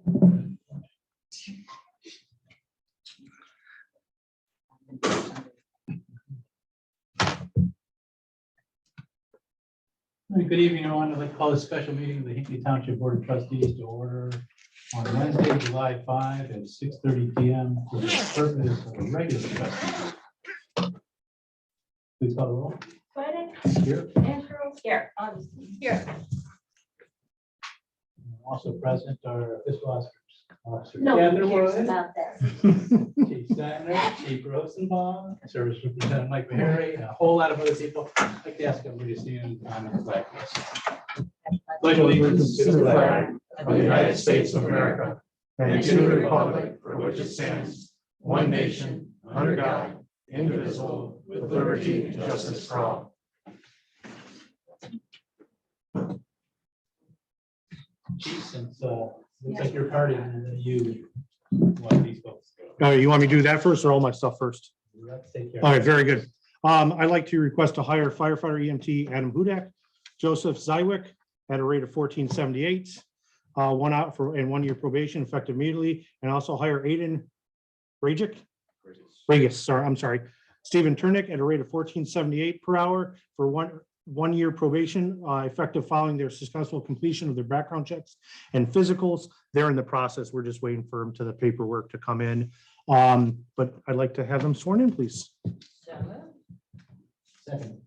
Good evening, everyone. I'd like to call this special meeting of the Hinckley Township Board of Trustees to order on Wednesday, July 5 at 6:30 p.m. for the purpose of a regular special meeting. Please call the roll. Here. Andrew, here. Here. Also present are fiscal officers. No Catherine one cares Wood, about that. Chief Steiner, Chief Rosenbaum, Service Representative Mike Meharry, and a whole lot of other people. I'd like to ask everybody to stand on the flag. Pledge allegiance to the flag of the United States of America and to the republic for which it stands, one nation, under God, indivisible, with liberty and justice for all. Chief, since looks like you're partying, and you want these folks. All right, you want me to do that first or all my stuff first? Let's take care. All right, very good. I'd like to request to hire firefighter EMT Adam Hudak, Joseph Zywick at a rate of $14.78, 1 out for and 1 year probation effective immediately, and also hire Aiden Regis, sorry, Stephen Turnick at a rate of $14.78 per hour for one year probation, effective following their successful completion of their background checks and physicals. They're in the process. We're just waiting for them to the paperwork to come in. But I'd like to have them sworn in, please. Second.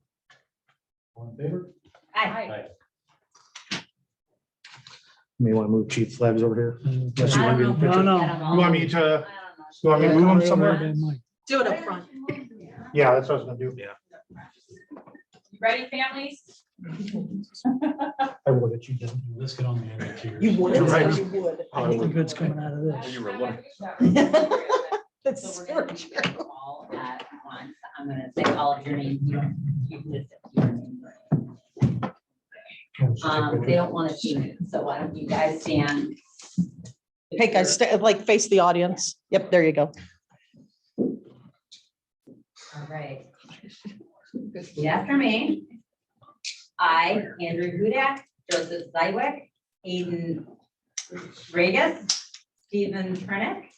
All in favor? Aye. May want to move Chief Flags over here. Unless you I want me to don't picture- know. You want me to, you want me to move them somewhere? Do it up front. Yeah, that's what I was gonna do. Yeah. Ready, families? I would have you done. This can only end in tears. You would, You're right. you would. I think the good's coming out of this. You were looking. That's So so we're gonna do true. it all at once. I'm gonna say all of your names. You just say your name. They don't want to see me, so why don't you guys stand? Hey, guys, like face the audience. Yep, there you go. All right. Repeat after me. I, Andrew Hudak, Joseph Zywick, Aiden Regis, Stephen Turnick,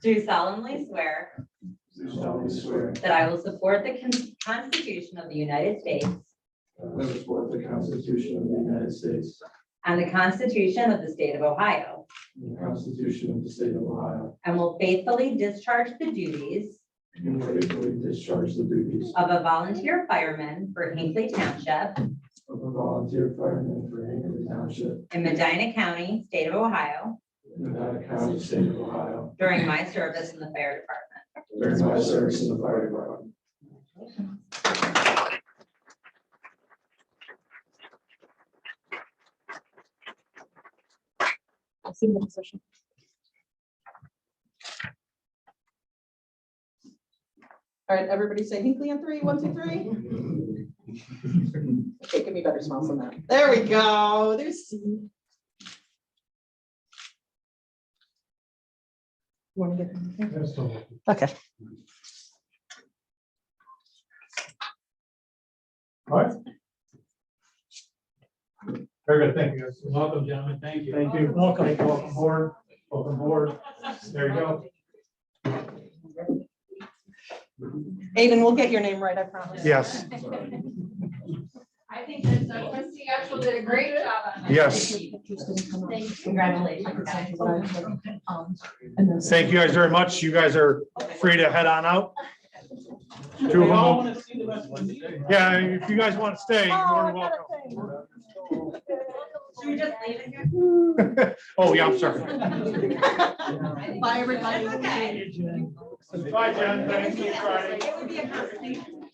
do solemnly swear that I will support the Constitution of the United States I will support the Constitution of the United States and the Constitution of the State of Ohio, and the Constitution of the State of Ohio, and will faithfully discharge the duties and faithfully discharge the duties of a volunteer fireman for Hinckley Township of a volunteer fireman for Hinckley Township in Medina County, State of Ohio, in Nevada County, State of Ohio, during my service in the fire department. during my service in the fire department. Assume the position. All right, everybody say Hinckley on 3, 1, 2, 3. Okay, give me better smiles than that. There we go. There's. You want to get? Okay. All right. Very good, thank you. Welcome, gentlemen, thank you. Thank you. Welcome. Welcome board. Welcome board. There you go. Aiden, we'll get your name right, I promise. Yes. I think that Trustee Axel did a great job on that. Yes. Congratulations, guys. Thank you guys very much. You guys are free to head on out. Two of them. Yeah, if you guys want to stay, you're more than welcome. Should we just leave it here? Oh, yeah, I'm sorry. Bye, everybody. Okay. Bye, Jen. Thank you, Friday. It would be a conversation.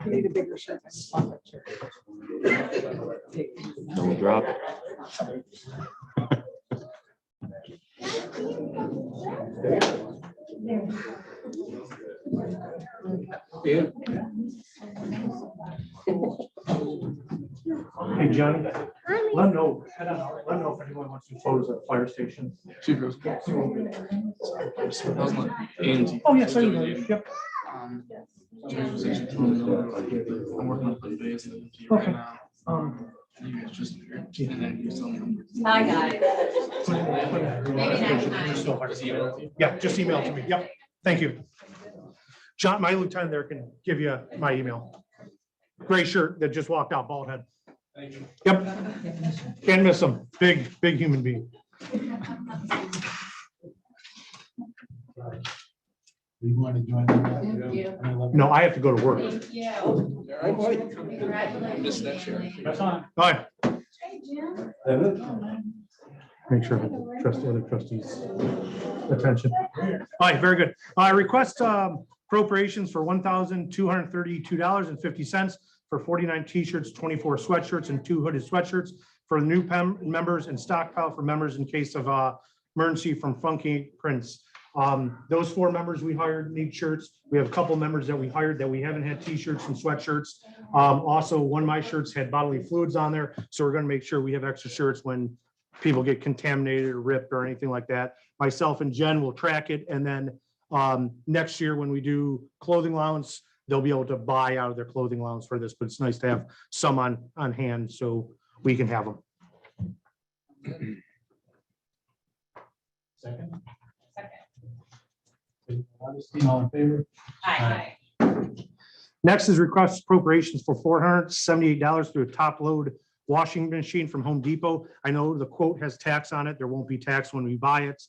Need a bigger shirt. Don't drop it. Hey, Johnny, let them know, let them know if anyone wants to do photos at the fire station. Oh, yes, I know. Yep. I'm working on the base right now. You guys just here, and then you tell me. I got it. Maybe next time. Yeah, just email it to me. Yep, thank you. John, my lieutenant there can give you my email. Gray shirt that just walked out, bald head. Yep, can't miss him. Big human being. You want to join? them? Thank you. No, I have to go to work. Thank you. Congratulations. That's on. All right, Hey, Jim. make sure I have the other trustees' attention. All right, very good. I request appropriations for $1,232.50 for 49 t-shirts, 24 sweatshirts, and 2 hooded sweatshirts for the new members and stockpile for members in case of emergency from Funky Prince. Those 4 members we hired need shirts. We have a couple members that we hired that we haven't had t-shirts and sweatshirts. Also, one of my shirts had bodily fluids on there, so we're going to make sure we have extra shirts when people get contaminated or ripped or anything like that. Myself and Jen will track it, and then next year when we do clothing allowance, they'll be able to buy out of their clothing allowance for this, but it's nice to have some on hand so we can have them. Second. Second. Augustine, all in favor? Aye. Next is request appropriations for $478 through a top load washing machine from Home Depot. I know the quote has tax on it. There won't be tax when we buy it.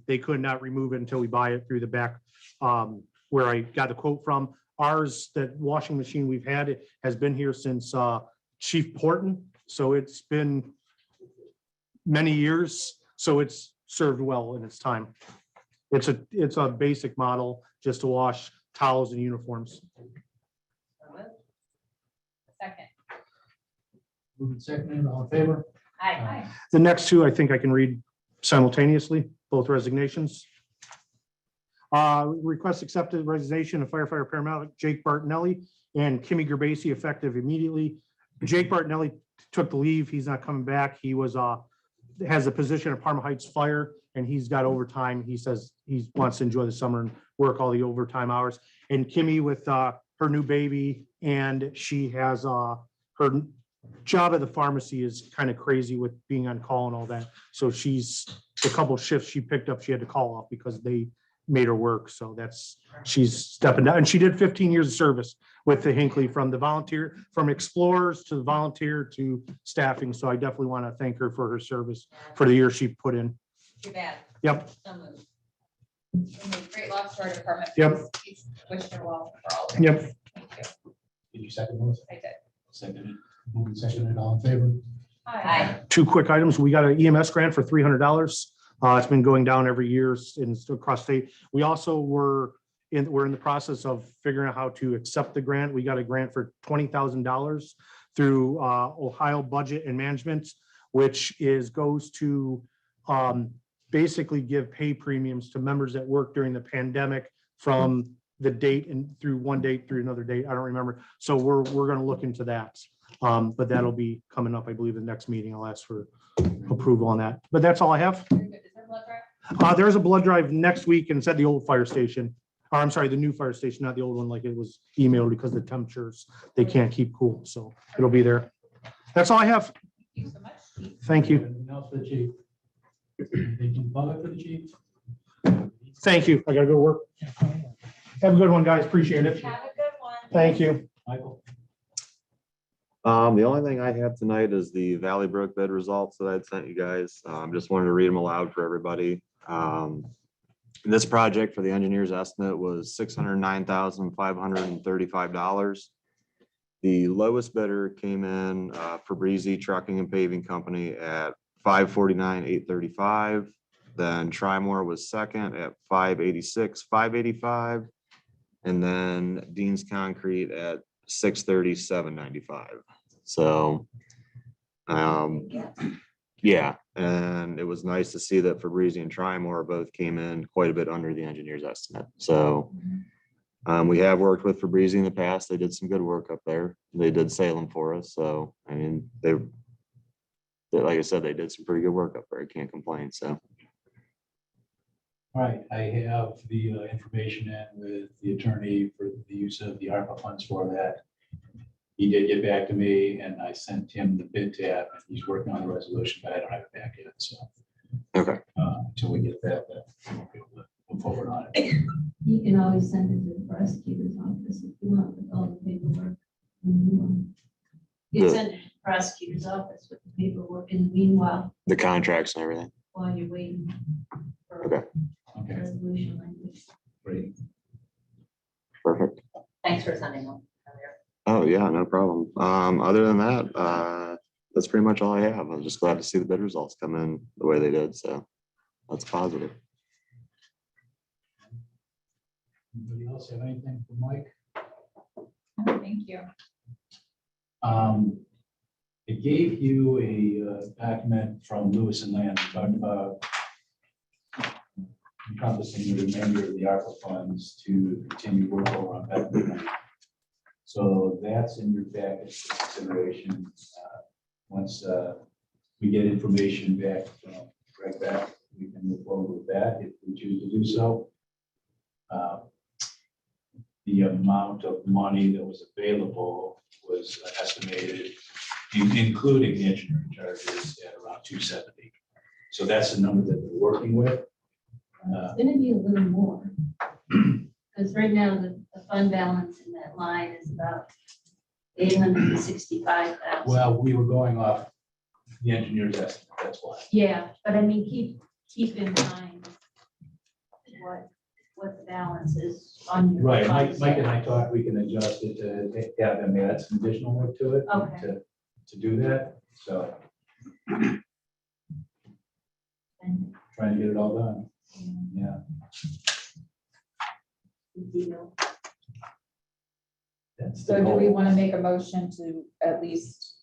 They could not remove it until we buy it through the back where I got the quote from. Ours, that washing machine we've had, it has been here since Chief Porton. So it's been many years. So it's served well in its time. It's a basic model just to wash towels and uniforms. Second. Moving second, all in favor? Aye. The next 2, I think I can read simultaneously, both resignations. Request accepted resignation of firefighter paramedic Jake Bartonelli and Kimmy Gerbasi effective immediately. Jake Bartonelli took the leave. He's not coming back. He was has a position at Parma Heights Fire, and he's got overtime. He says he wants to enjoy the summer and work all the overtime hours. And Kimmy with her new baby, and she has her job at the pharmacy is kind of crazy with being on call and all that. So she's a couple shifts she picked up, she had to call off because they made her work. So she's stepping down. And she did 15 years of service with the Hinckley from the volunteer, from explorers to the volunteer to staffing. So I definitely want to thank her for her service for the year she put in. Too bad. Yep. So moved. Great loss to our department. Yep. Wish her well for all. Yep. Thank you. Did you second those? I did. Seconded. Moving seconded, all in favor? Aye. 2 quick items. We got an EMS grant for $300. It's been going down every year across state. We also we're in the process of figuring out how to accept the grant. We got a grant for $20,000 through Ohio Budget and Management, which goes to basically give pay premiums to members that work during the pandemic from the date and through one date through another date. I don't remember. So we're going to look into that. But that'll be coming up, I believe, the next meeting. I'll ask for approval on that. But that's all I have. Very good. Is there blood drive? There's a blood drive next week, and it's at the old fire station. Or I'm sorry, the new fire station, not the old one, like it was emailed because the temperatures, they can't keep cool. So it'll be there. That's all I have. Thank you so much. Thank you. Anything else for the chief? Anything from the public for the chief? Thank you. I gotta go to work. Have a good one, guys. Appreciate it. Have a good one. Thank you. Michael? The only thing I have tonight is the Valley Brook bid results that I'd sent you guys. Just wanted to read them aloud for everybody. This project for the engineer's estimate was $609,535. The lowest bidder came in for Breezy Trucking and Paving Company at $549,835. Then Trimore was second at $586,585. And then Dean's Concrete at $637,995. So, yeah, and it was nice to see that Fabrizi and Trimore both came in quite a bit under the engineer's estimate. So, we have worked with Fabrizi in the past. They did some good work up there. They did Salem for us. So, I mean, like I said, they did some pretty good work up there. I can't complain. So, All right, I have the information in with the attorney for the use of the ARPA funds for that. He did get back to me and I sent him the bid tab and he's working on the resolution, but I don't have it back yet, so. Okay. Until we get that, we'll be able to move forward on it. You can always send it to the prosecutor's office if you want with all the paperwork. You The- can send it to the prosecutor's office with the paperwork in the meanwhile, The contracts and everything. while you're waiting for Okay. Okay, resolution language. great. Perfect. Thanks for sending them. earlier. Oh, yeah, no problem. Other than that, that's pretty much all I have. I'm just glad to see the bid results come in the way they did, so that's positive. Anybody else have anything for Mike? Thank you. I gave you a document from Lewis and Land, we talked about encompassing the remainder of the ARPA funds to continue work over on that. So that's in your package for consideration. Once we get information back from Greg back, we can move forward with that if we choose to do so. The amount of money that was available was estimated, including the engineering charges, at around 270. So that's the number that we're working with. It's gonna be a little more. Because right now, the fund balance in that line is about 865,000. Well, we were going off the engineer's estimate, that's why. Yeah, but I mean, keep in mind what the balance is on your. Right, funds. Mike and I thought we can adjust it to have them add some additional work to it. Okay. To do that, so And, trying to get it all done, yeah. deal. That's the So do we goal. want to make a motion to at least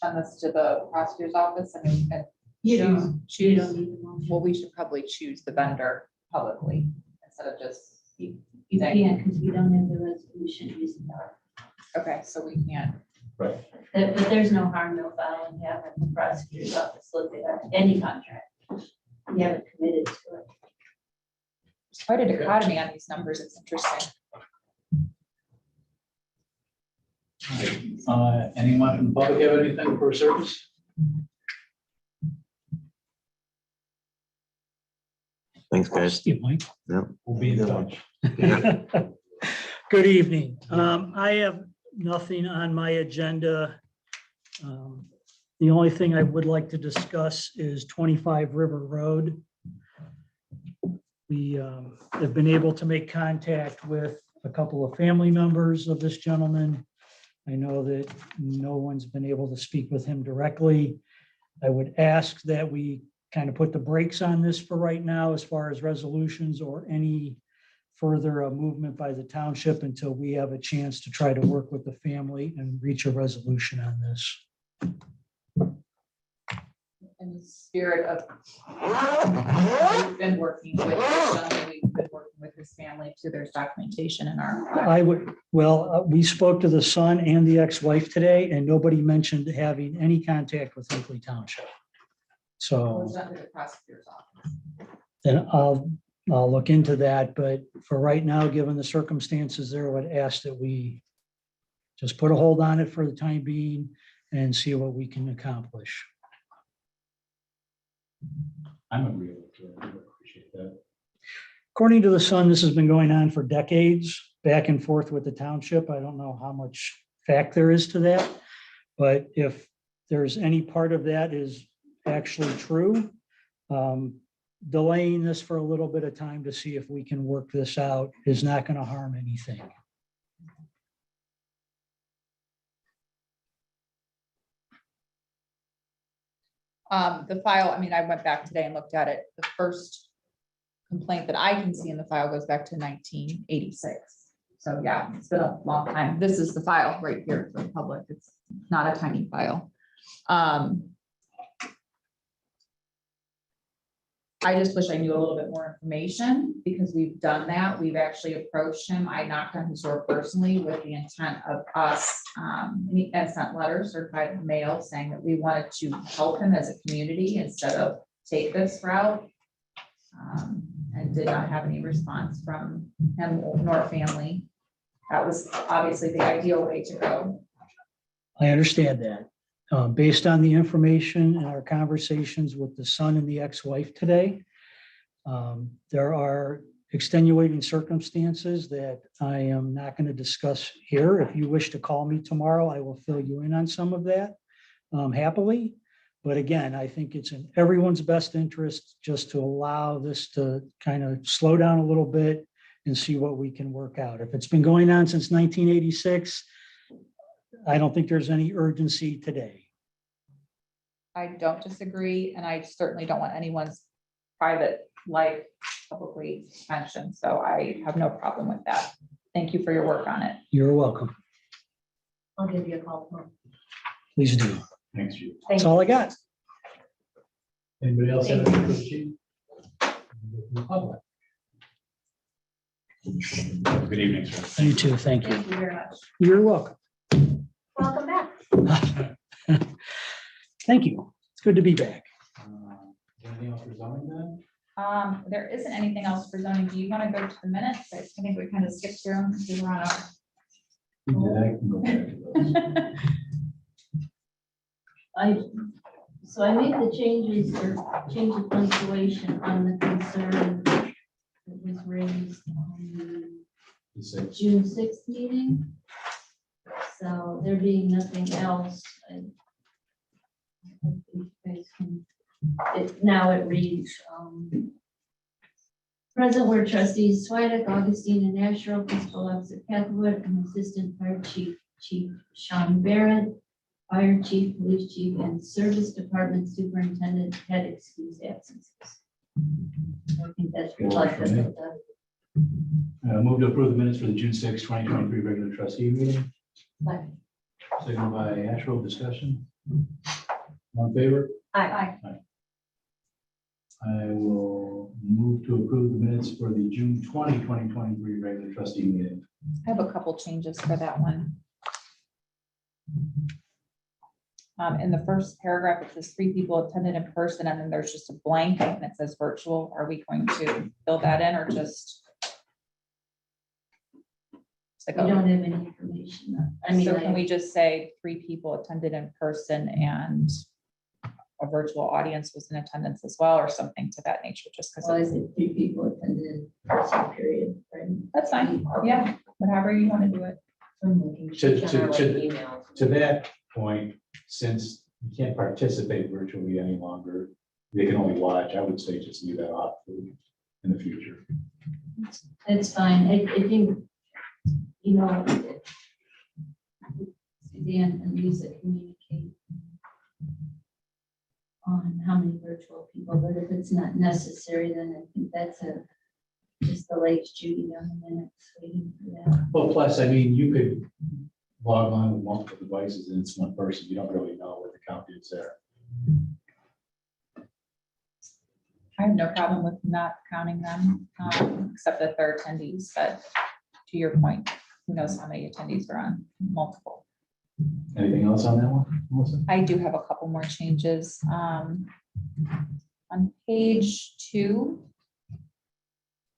send this to the prosecutor's office? I mean, and You don't, you choose, don't need the motion. well, we should probably choose the vendor publicly instead of just, You can't, because we don't have the resolution using our. okay, so we can't. Right, But there's no harm, no foul in having the prosecutor's office look at any contract. You haven't committed to it. There's quite a dichotomy on these numbers. It's interesting. anyone from the public have anything for service? Thanks, guys. Steve, Mike. We'll be in touch. Good evening. I have nothing on my agenda. The only thing I would like to discuss is 25 River Road. We have been able to make contact with a couple of family members of this gentleman. I know that no one's been able to speak with him directly. I would ask that we kind of put the brakes on this for right now as far as resolutions or any further movement by the township until we have a chance to try to work with the family and reach a resolution on this. In the spirit of, we've been working with this gentleman, we've been working with his family too. There's documentation in our. I would, we spoke to the son and the ex-wife today, and nobody mentioned having any contact with Hinckley Township. So Was under the prosecutor's office. then I'll look into that, but for right now, given the circumstances there, I would ask that we just put a hold on it for the time being and see what we can accomplish. I'm agreeable to it, I appreciate that. According to the son, this has been going on for decades, back and forth with the township. I don't know how much fact there is to that, but if there's any part of that is actually true, delaying this for a little bit of time to see if we can work this out is not going to harm anything. The file, I mean, I went back today and looked at it. The first complaint that I can see in the file goes back to 1986. So yeah, it's been a long time. This is the file right here for the public. It's not a tiny file. I just wish I knew a little bit more information because we've done that. We've actually approached him. I knocked on his door personally with the intent of us, and sent letters certified in mail saying that we wanted to help him as a community instead of take this route. and did not have any response from him nor family. That was obviously the ideal way to go. I understand that. Based on the information and our conversations with the son and the ex-wife today, there are extenuating circumstances that I am not going to discuss here. If you wish to call me tomorrow, I will fill you in on some of that happily. But again, I think it's in everyone's best interest just to allow this to kind of slow down a little bit and see what we can work out. If it's been going on since 1986, I don't think there's any urgency today. I don't disagree, and I certainly don't want anyone's private life publicly mentioned, so I have no problem with that. Thank you for your work on it. You're welcome. I'll give you a call tomorrow. Please do. Thanks, Chief. That's all I got. Anybody else have any for the chief? Public. Good evening, sir. You too. Thank you. Thank you very much. You're welcome. Welcome back. Thank you. It's good to be back. Anything else for zoning then? There isn't anything else for zoning. Do you want to go to the minutes? I think we kind of skipped through them. We were on a- Yeah, I can go back to those. I made the changes or change of punctuation on the concern that was raised on The the sixth. June 6th meeting. So there being nothing else, I hope you guys can- now it reads, present were trustees Swedek, Augustine, and Asher, principal officer Catherwood, and assistant fire chief Sean Barrett, fire chief, police chief, and service department superintendent had excused absences. I think that's reflective of the. Move to approve the minutes for the June 6, 2023 regular trustee meeting. Second by Asherle, discussion. All in favor? Aye. I will move to approve the minutes for the June 20, 2023 regular trustee meeting. I have a couple changes for that one. In the first paragraph, it says 3 people attended in person, and then there's just a blank and it says virtual. Are we going to fill that in or just? It's like We a- don't have any information. I mean, So can we just say 3 people attended in person and a virtual audience was in attendance as well, or something to that nature, just well, I because said 3 people attended in person, period, right? that's fine. Yeah, whatever you want to do it. I'm looking. To that point, since you can't participate virtually any longer, they can only watch. I would say just leave that off in the future. It's fine. I think, you know, Dan and Lisa communicate on how many virtual people, but if it's not necessary, then I think that's just the late Judy on the minutes waiting for that. Well, plus, I mean, you could log on with multiple devices and it's one person. You don't really know what the count is there. I have no problem with not counting them, except that they're attendees, but to your point, who knows how many attendees are on multiple. Anything else on that one, Melissa? I do have a couple more changes. On page 2,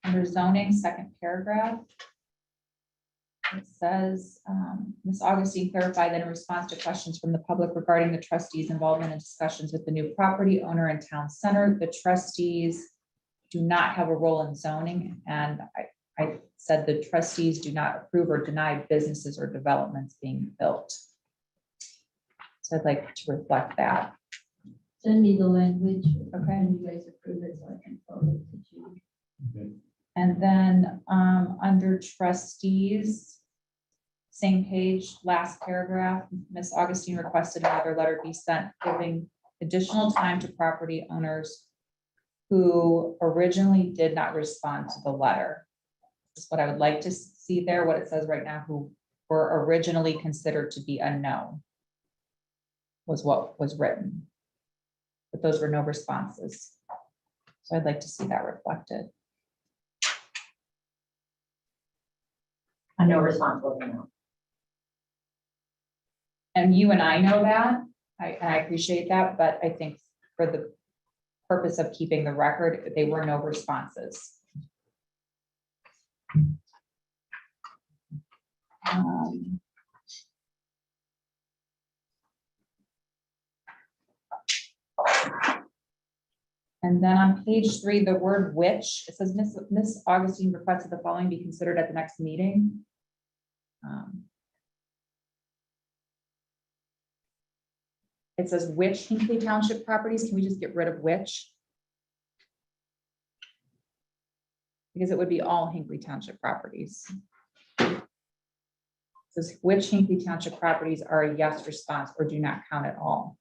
under zoning, second paragraph, it says, Ms. Augustine clarified that in response to questions from the public regarding the trustees' involvement in discussions with the new property owner and town center, the trustees do not have a role in zoning. And I said the trustees do not approve or deny businesses or developments being built. So I'd like to reflect that. Send me the language. Okay. And you guys approve it, so I can forward it to you. Okay. And then under trustees, same page, last paragraph, Ms. Augustine requested another letter be sent giving additional time to property owners who originally did not respond to the letter. That's what I would like to see there, what it says right now, who were originally considered to be unknown was what was written. But those were no responses. So I'd like to see that reflected. I know responsible now. And you and I know that, I appreciate that, but I think for the purpose of keeping the record, there were no responses. Um, And then on page 3, the word which, it says Miss Augustine requested the following be considered at the next meeting. It says which Hinckley Township properties, can we just get rid of which? Because it would be all Hinckley Township properties. It says which Hinckley Township properties are a yes response or do not count at all.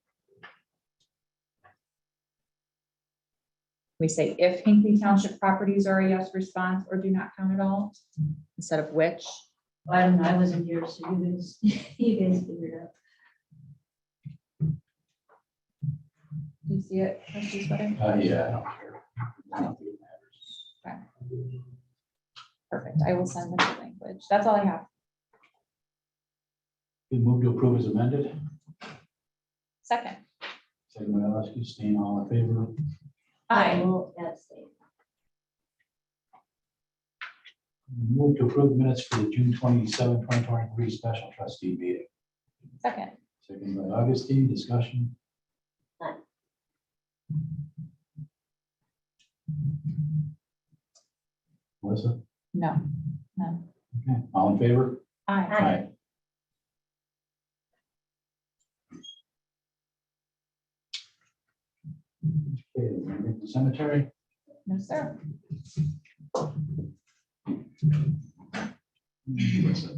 We say if Hinckley Township properties are a yes response or do not count at all, instead of which. I don't know, I wasn't here, so you guys figured it out. Do you see it, trustee Sweater? Yeah, I don't care. I don't think it matters. Okay. Perfect, I will send them the language. That's all I have. We move to approve as amended. Second. Second by Augustine, all in favor? I will abstain. Move to approve minutes for the June 27, 2023 special trustee meeting. Second. Second by Augustine, discussion. None. Melissa? No, no. Okay, all in favor? Aye. Okay, the cemetery. No, sir. Melissa.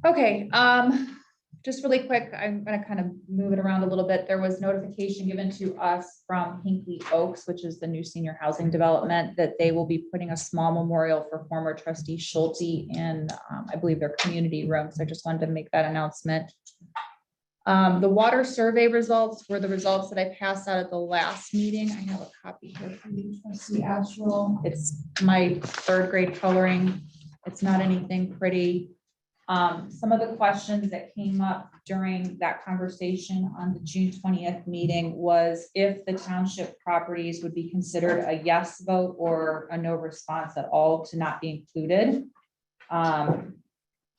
Okay, just really quick, I'm gonna kind of move it around a little bit. There was notification given to us from Hinckley Oaks, which is the new senior housing development, that they will be putting a small memorial for former trustee Schulte in, I believe, their community room. So I just wanted to make that announcement. The water survey results were the results that I passed out at the last meeting. I have a copy here for you, trustee Astral. It's my 3rd grade coloring. It's not anything pretty. Some of the questions that came up during that conversation on the June 20th meeting was if the township properties would be considered a yes vote or a no response at all to not be included.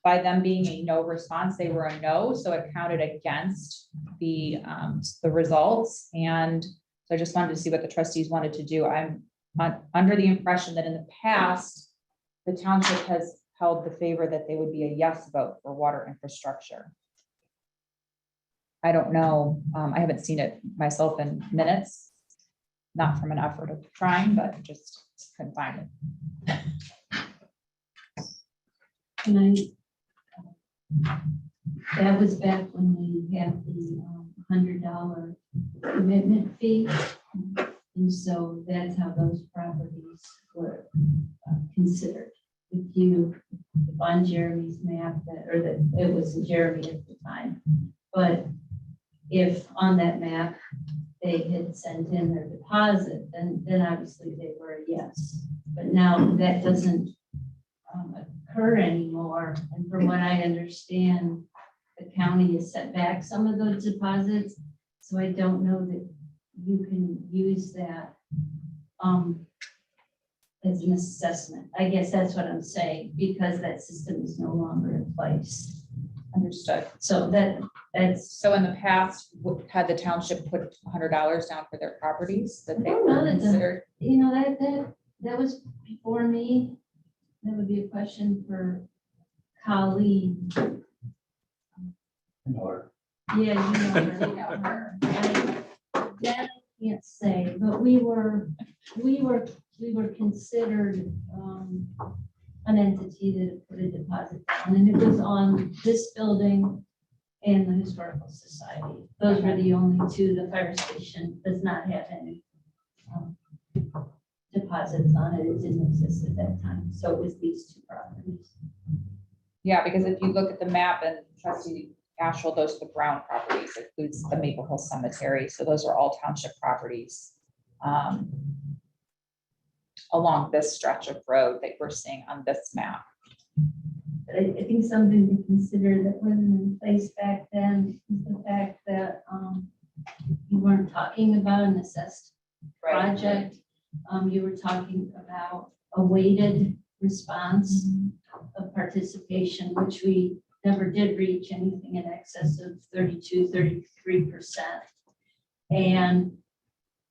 By them being a no response, they were a no, so it counted against the results. And so I just wanted to see what the trustees wanted to do. I'm under the impression that in the past, the township has held the favor that they would be a yes vote for water infrastructure. I don't know, I haven't seen it myself in minutes, not from an effort of trying, but just couldn't find it. Can that was back when we had the $100 commitment fee. And so that's how those properties were considered. If you, on Jeremy's map, it was Jeremy at the time, but if on that map they had sent in their deposit, then obviously they were a yes. But now that doesn't occur anymore. And from what I understand, the county has set back some of those deposits. So I don't know that you can use that as an assessment. I guess that's what I'm saying, because that system is no longer in place. Understood. So that's So in the past, had the township put $100 down for their properties that they I don't were know that considered? you know, that was before me. That would be a question for colleague. Or Yeah, you know her. That I can't say, but we were considered an entity that had put a deposit down, and it was on this building and the Historical Society. Those were the only two. The fire station does not have any deposits on it. It didn't exist at that time. So it was these two properties. Yeah, because if you look at the map and trustee Asheville, those are the brown properties, it includes the Maple Hill Cemetery. So those are all township properties along this stretch of road that we're seeing on this map. But I think something to consider that wasn't in place back then is the fact that you weren't talking about an assessed project. You were talking about a weighted response of participation, which we never did reach anything in excess of 33%. And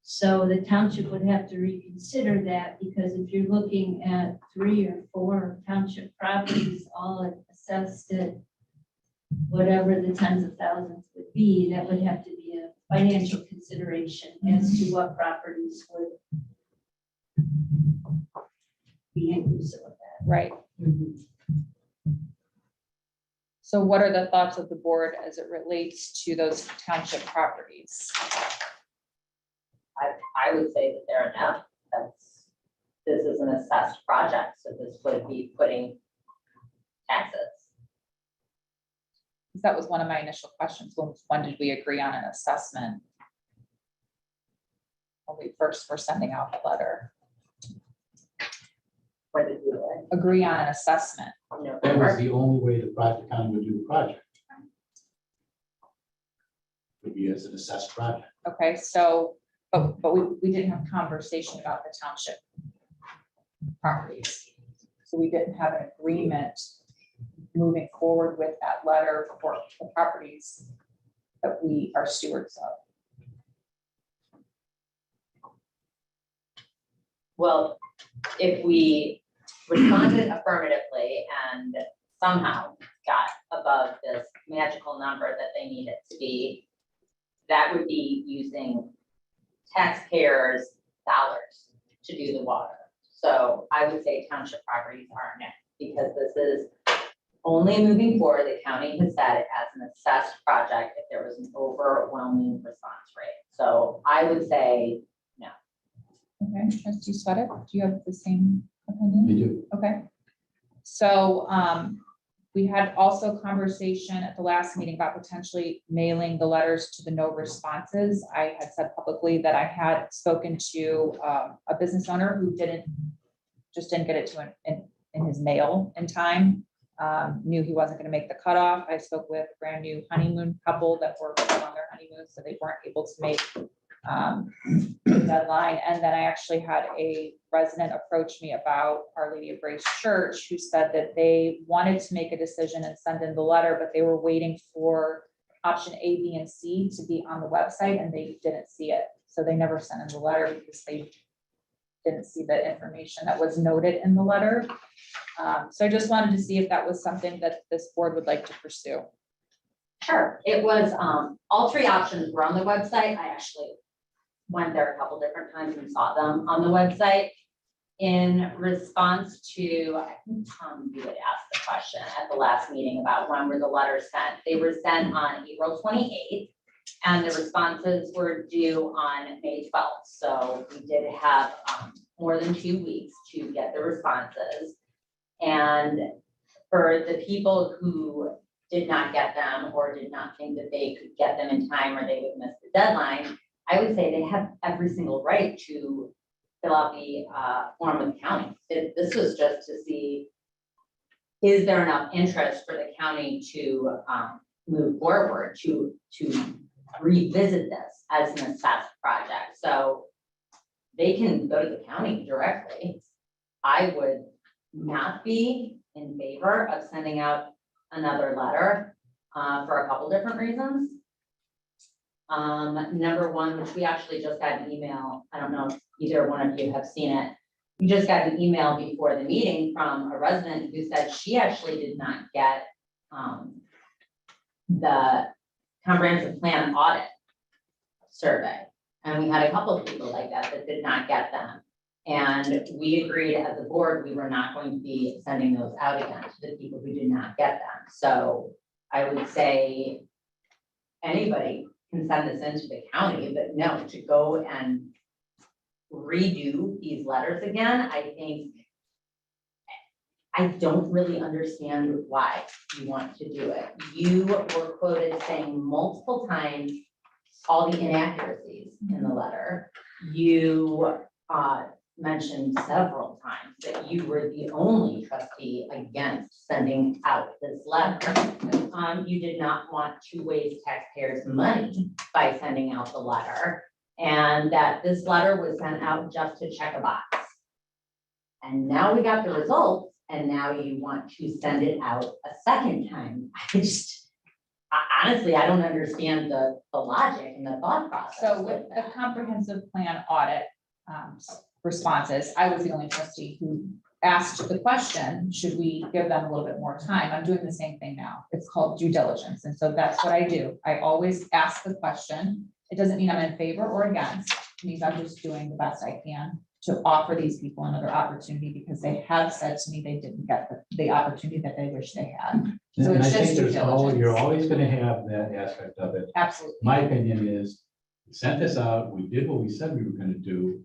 so the township would have to reconsider that, because if you're looking at 3 or 4 township properties all assessed at whatever the tens of thousands would be, that would have to be a financial consideration as to what properties would be inclusive of that. Right. So what are the thoughts of the board as it relates to those township properties? I would say that they're enough. This is an assessed project, so this would be putting taxes. That was one of my initial questions. When did we agree on an assessment? When we first were sending out the letter, When did we agree on an assessment. That was the only way the project county would do the project. Would be as an assessed project. Okay, so, but we didn't have conversation about the township properties. So we didn't have an agreement moving forward with that letter for the properties that we are stewards of. Well, if we responded affirmatively and somehow got above this magical number that they need it to be, that would be using taxpayers' dollars to do the water. So I would say township properties are next, because this is only moving forward. The county has said it as an assessed project if there was an overwhelming response rate. So I would say no. Okay, Trustee Sweattick, do you have the same opinion? They do. Okay. So we had also conversation at the last meeting about potentially mailing the letters to the no responses. I had said publicly that I had spoken to a business owner who didn't get it to him in his mail in time. Knew he wasn't going to make the cutoff. I spoke with a brand new honeymoon couple that were on their honeymoon, so they weren't able to make the deadline. And then I actually had a resident approach me about Our Lady of Grace Church, who said that they wanted to make a decision and send in the letter, but they were waiting for option A, B, and C to be on the website, and they didn't see it. So they never sent in the letter because they didn't see the information that was noted in the letter. So I just wanted to see if that was something that this board would like to pursue. Sure, it was, all 3 options were on the website. I actually went there a couple different times and saw them on the website. In response to, I think Tom, you had asked the question at the last meeting about when were the letters sent. They were sent on April 28th, and the responses were due on May 12th. So we did have more than 2 weeks to get the responses. And for the people who did not get them or did not think that they could get them in time or they would miss the deadline, I would say they have every single right to fill out the form with the county. This was just to see, is there enough interest for the county to move forward, to revisit this as an assessed project? So they can go to the county directly. I would not be in favor of sending out another letter for a couple different reasons. Number one, which we actually just got an email, I don't know if either one of you have seen it. We just got an email before the meeting from a resident who said she actually did not get the comprehensive plan audit survey. And we had a couple of people like that did not get them. And we agreed as a board, we were not going to be sending those out again to the people who did not get them. So I would say anybody can send this into the county, but no, to go and redo these letters again, I don't really understand why you want to do it. You were quoted saying multiple times all the inaccuracies in the letter. You mentioned several times that you were the only trustee against sending out this letter. You did not want to waste taxpayers' money by sending out the letter, and that this letter was sent out just to check a box. And now we got the results, and now you want to send it out a second time. Honestly, I don't understand the logic and the thought process. So with the comprehensive plan audit responses, I was the only trustee who asked the question, should we give them a little bit more time? I'm doing the same thing now. It's called due diligence. And so that's what I do. I always ask the question. It doesn't mean I'm in favor or against. It means I'm just doing the best I can to offer these people another opportunity because they have said to me they didn't get the opportunity that they wish they had. So And I it's just think due you're diligence. always gonna have that aspect of it. Absolutely. My opinion is, we sent this out, we did what we said we were gonna do.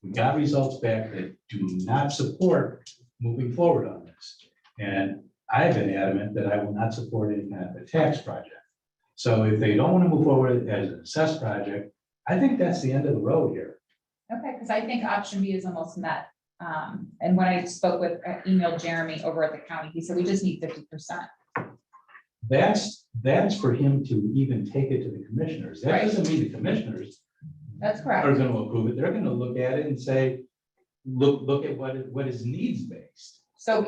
We got results back that do not support moving forward on this. And I've been adamant that I will not support any kind of a tax project. So if they don't want to move forward as an assessed project, I think that's the end of the road here. Okay, because I think option B is almost met. And when I spoke with, emailed Jeremy over at the county, he said we just need 50%. That's for him to even take it to the commissioners. That Right. doesn't mean the commissioners That's are correct. gonna approve it. They're gonna look at it and say, look at what is needs based. So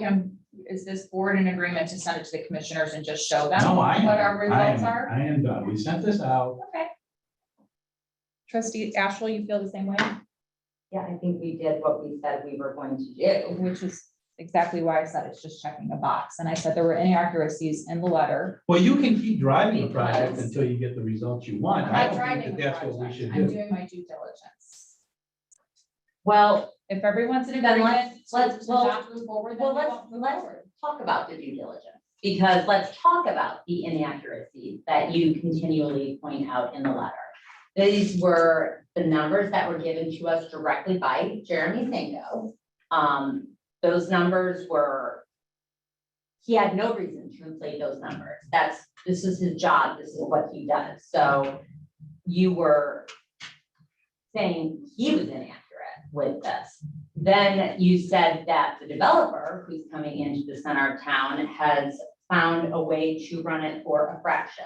is this board in agreement to send it to the commissioners and just show them No, I am. what our results are? I am done. We sent this out. Okay. Trustee Ashwell, you feel the same way, Yeah, I think we did what we said we were going to do. which is exactly why I said it's just checking a box. And I said there were inaccuracies in the letter. Well, you can keep driving the project Because- until you get the results you want. I'm I not don't driving think the that that's what we project. should I'm do. doing my due diligence. Well, If everyone's in Then agreement let's- to not move forward, then we won't move let's forward. talk about the due diligence. Because let's talk about the inaccuracies that you continually point out in the letter. These were the numbers that were given to us directly by Jeremy Sango. Those numbers were, he had no reason to inflate those numbers. This is his job, this is what he does. So you were saying he was inaccurate with this. Then you said that the developer who's coming into the center of town has found a way to run it for a fraction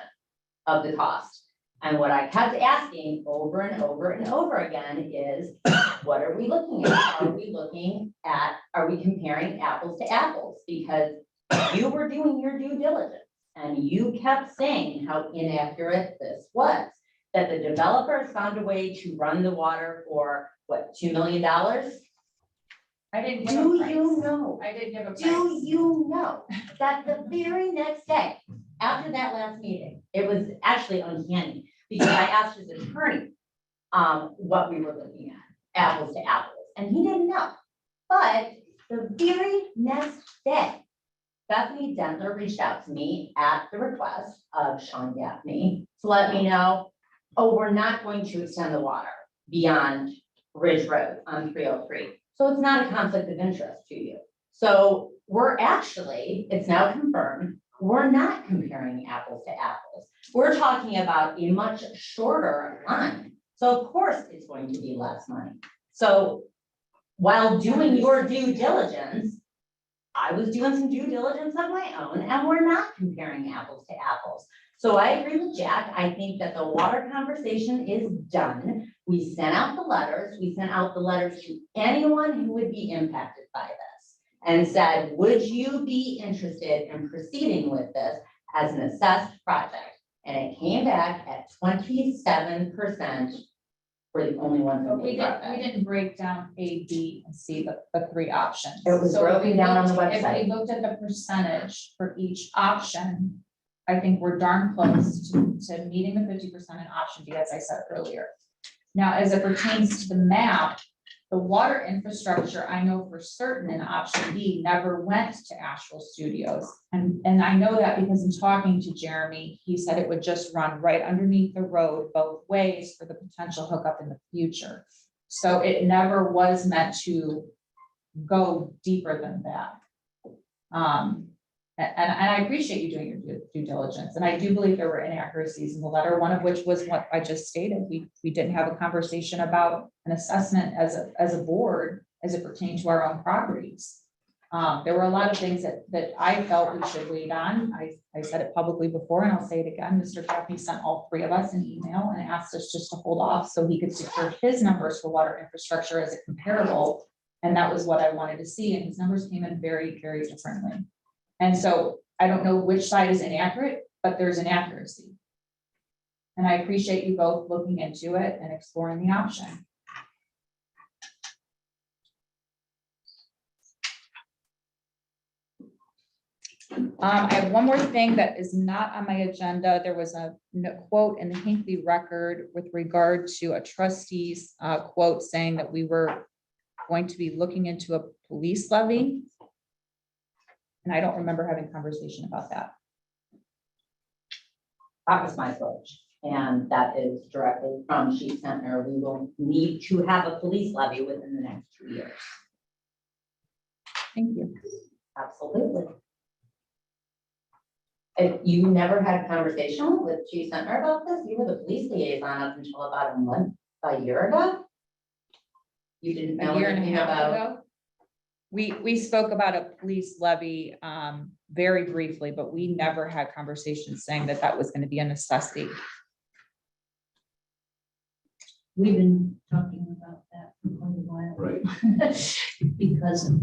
of the cost. And what I kept asking over and over and over again is, what are we looking at? Are we comparing apples to apples? Because you were doing your due diligence and you kept saying how inaccurate this was. That the developer has found a way to run the water for, what, $2 million? I didn't give a Do price. you know? I didn't give a price. Do you know that the very next day, after that last meeting, it was actually uncanny, because I asked his attorney what we were looking at, apples to apples, and he didn't know. But the very next day, Bethany Dentler reached out to me at the request of Sean Gaffney to let me know, oh, we're not going to extend the water beyond Ridge Road on 303. So it's not a conflict of interest to you. So we're actually, it's now confirmed, we're not comparing apples to apples. We're talking about a much shorter line. So of course it's going to be less money. So while doing your due diligence, I was doing some due diligence of my own, and we're not comparing apples to apples. So I agree with Jack. I think that the water conversation is done. We sent out the letters. We sent out the letters to anyone who would be impacted by this and said, would you be interested in proceeding with this as an assessed project? And it came back at 27%. We're the only ones. But that we made progress. didn't break down A, B, and C, the three options. It was So if broken we down on the looked- website. If we looked at the percentage for each option, I think we're darn close to meeting the 50% in option B, as I said earlier. Now, as it pertains to the map, the water infrastructure, I know for certain in option B never went to Asheville Studios. And I know that because in talking to Jeremy, he said it would just run right underneath the road both ways for the potential hookup in the future. So it never was meant to go deeper than that. And I appreciate you doing your due diligence, and I do believe there were inaccuracies in the letter, one of which was what I just stated. We didn't have a conversation about an assessment as a board as it pertained to our own properties. There were a lot of things that I felt we should wait on. I said it publicly before, and I'll say it again. Mr. Gaffney sent all three of us an email and asked us just to hold off so he could secure his numbers for water infrastructure as a comparable And that was what I wanted to see, and his numbers came in very, very differently. And so I don't know which side is inaccurate, but there's inaccuracy. And I appreciate you both looking into it and exploring the option. I have one more thing that is not on my agenda. There was a quote in the Hinckley record with regard to a trustee's quote saying that we were going to be looking into a police levy. And I don't remember having a conversation about that. That was my approach, and that is directly from She Center. We will need to have a police levy within the next 2 years. Thank you. Absolutely. If you never had a conversation with Chief Center about this, you were the police liaison up until about a year ago? You didn't know A year and a anything half about, ago. We spoke about a police levy very briefly, but we never had conversations saying that that was going to be a necessity. We've been talking about that for quite a while. Right. Because of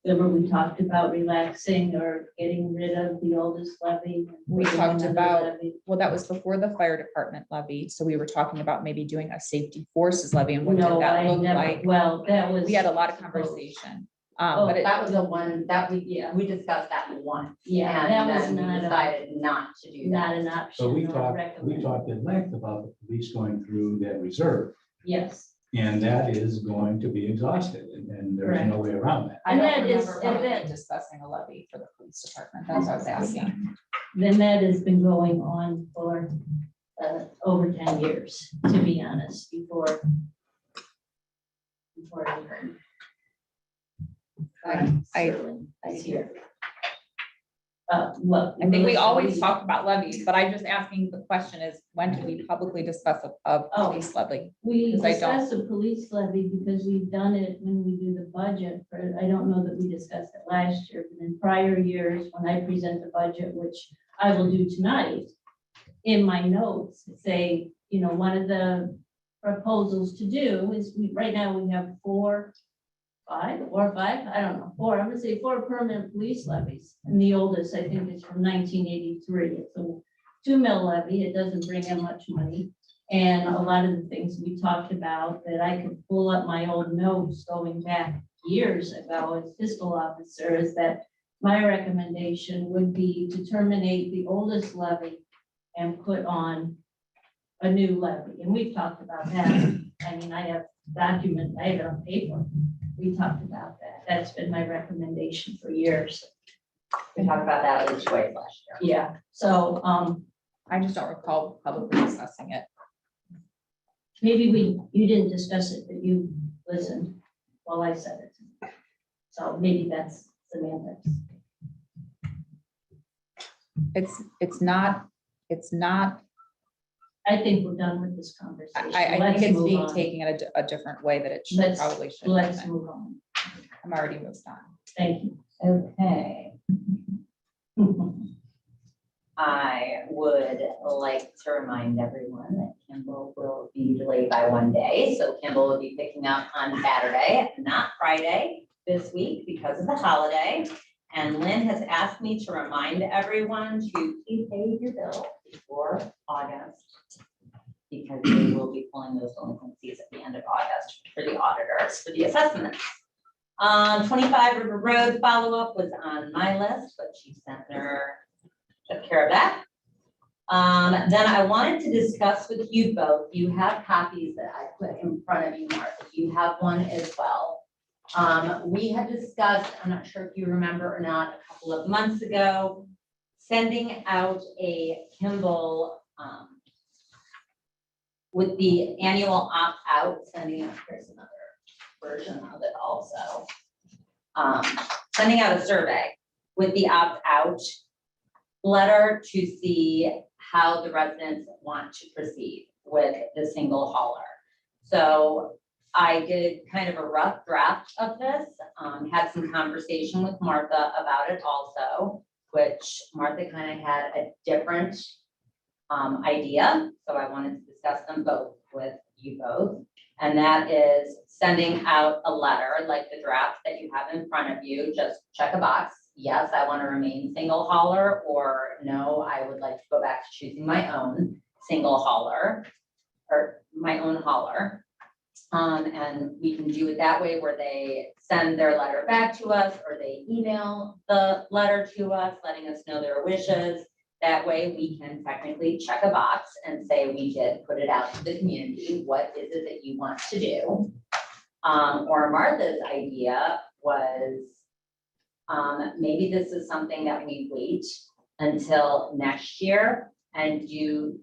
remember we talked about relaxing or getting rid of the oldest levy. We putting talked another about- levy. Well, that was before the fire department levy, so we were talking about maybe doing a safety forces levy and what did No, that I look never, like? well, that was. We had a lot of conversation. Oh, But it, that was the one that Yeah. we discussed that one. Yeah, And that was then we not decided not to do not that. an option. So we or talked recommend. at length about the police going through that reserve, Yes, and that is going to be exhausted, and there's no way around that. I And don't that is- remember and really that- discussing a levy for the police department. That's what I was asking. then that has been going on for over 10 years, to be honest, before. Anything. I hear. Well. I think we always talk about levies, but I'm just asking, the question is, when did we publicly discuss a police levy? We 'Cause I don't- discussed a police levy because we've done it when we do the budget, but I don't know that we discussed it last year, but in prior years, when I present the budget, which I will do tonight, in my notes, say, one of the proposals to do is, right now, we have four, I don't know, I'm gonna say 4 permanent police levies. And the oldest, I think, is from 1983. It's a 2 mil levy. It doesn't bring in much money. And a lot of the things we talked about that I could pull up my old notes going back years ago as fiscal officer is that my recommendation would be to terminate the oldest levy and put on a new levy. And we've talked about that. I mean, I have documents, I have it on paper. We talked about that. That's been my recommendation for years. We talked about that at least twice last year. Yeah, so I just don't recall publicly discussing it. maybe you didn't discuss it, but you listened while I said it. So maybe that's semantics. It's not, I think we're done with this conversation. I Let's think it's move being on. taken in a different way that it should, Let's- probably should. Let's move on. I'm already moved on. Thank you. Okay. I would like to remind everyone that Kimball will be delayed by 1 day. So Kimball will be picking up on Saturday, not Friday this week because of the holiday. And Lynn has asked me to remind everyone to please pay your bill before August, because they will be pulling those delinquencies at the end of August for the auditors for the assessments. 25 River Road follow-up was on my list, but Chief Center took care of that. Then I wanted to discuss with you both, you have copies that I put in front of you, Martha, you have one as well. We had discussed, I'm not sure if you remember or not, a couple of months ago, sending out a Kimball with the annual opt-out, sending out, here's another version of it also. Sending out a survey with the opt-out letter to see how the residents want to proceed with the single hauler. So I did kind of a rough draft of this, had some conversation with Martha about it also, which Martha kind of had a different idea. So I wanted to discuss them both with you both. And that is sending out a letter like the draft that you have in front of you, just check a box. Yes, I want to remain single hauler, or no, I would like to go back to choosing my own single hauler or my own hauler. And we can do it that way where they send their letter back to us or they email the letter to us, letting us know their wishes. That way we can technically check a box and say, we did put it out to the community. What is it that you want to do? Or Martha's idea was, maybe this is something that we wait until next year and do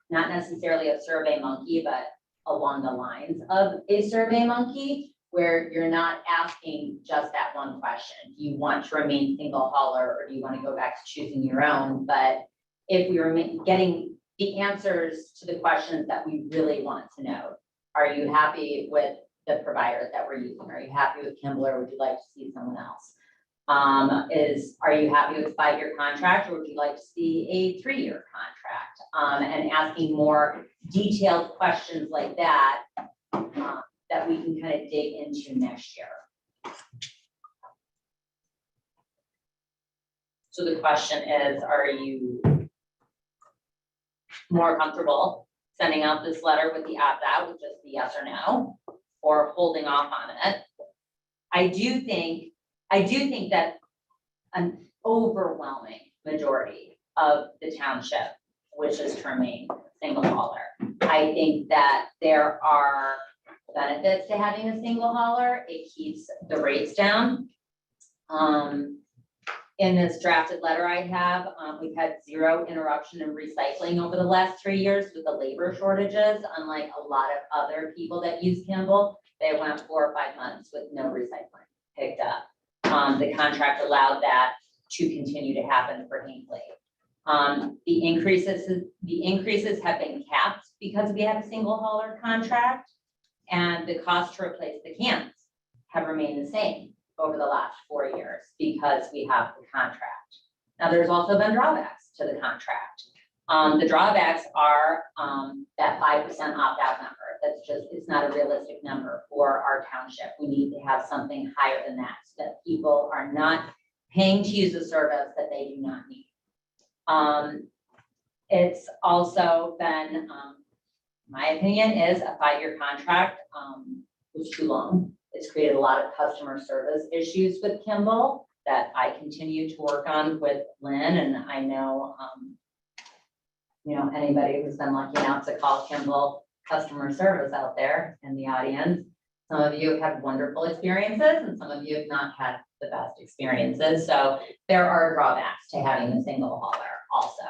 not necessarily a Survey Monkey, but along the lines of a Survey Monkey, where you're not asking just that one question. Do you want to remain single hauler, or do you want to go back to choosing your own? But if we were getting the answers to the questions that we really want to know, are you happy with the provider that we're using? Are you happy with Kimball, or would you like to see someone else? Are you happy with a 5-year contract, or would you like to see a 3-year contract? And asking more detailed questions like that, that we can kind of dig into next year. So the question is, are you more comfortable sending out this letter with the opt-out with just the yes or no, or holding off on it? I do think that an overwhelming majority of the township wishes to remain single hauler. I think that there are benefits to having a single hauler. It keeps the rates down. In this drafted letter I have, we've had 0 interruption in recycling over the last 3 years with the labor shortages. Unlike a lot of other people that use Kimball, they went 4 or 5 months with no recycling picked up. The contract allowed that to continue to happen for Hinckley. The increases have been capped because we have a single hauler contract, and the cost to replace the cans have remained the same over the last 4 years because we have the contract. Now, there's also been drawbacks to the contract. The drawbacks are that 5% opt-out number. That's just, it's not a realistic number for our township. We need to have something higher than that so that people are not paying to use a service that they do not need. It's also been, my opinion is a 5-year contract was too long. It's created a lot of customer service issues with Kimball that I continue to work on with Lynn, and I know, anybody who's been lucky enough to call Kimball customer service out there in the audience. Some of you have had wonderful experiences and some of you have not had the best experiences. So there are drawbacks to having a single hauler also.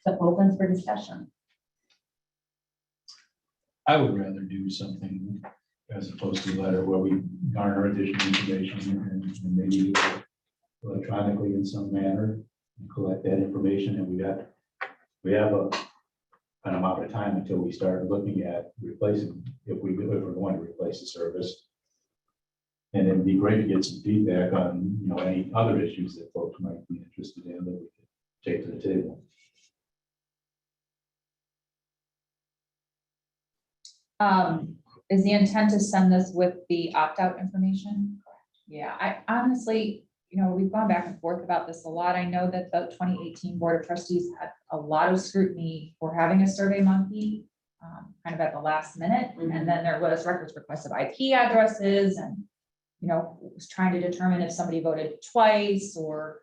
So opens for discussion. I would rather do something as opposed to a letter where we garner additional information and maybe do it electronically in some manner and collect that information. And we have an amount of time until we start looking at replacing, if we're going to replace the service. And it'd be great to get some feedback on, any other issues that folks might be interested in that we could take to the table. Is the intent to send this with the opt-out information? Yeah, I honestly, we've gone back and forth about this a lot. I know that the 2018 Board of Trustees had a lot of scrutiny for having a Survey Monkey kind of at the last minute. And then there was records requests of IP addresses and, was trying to determine if somebody voted twice or,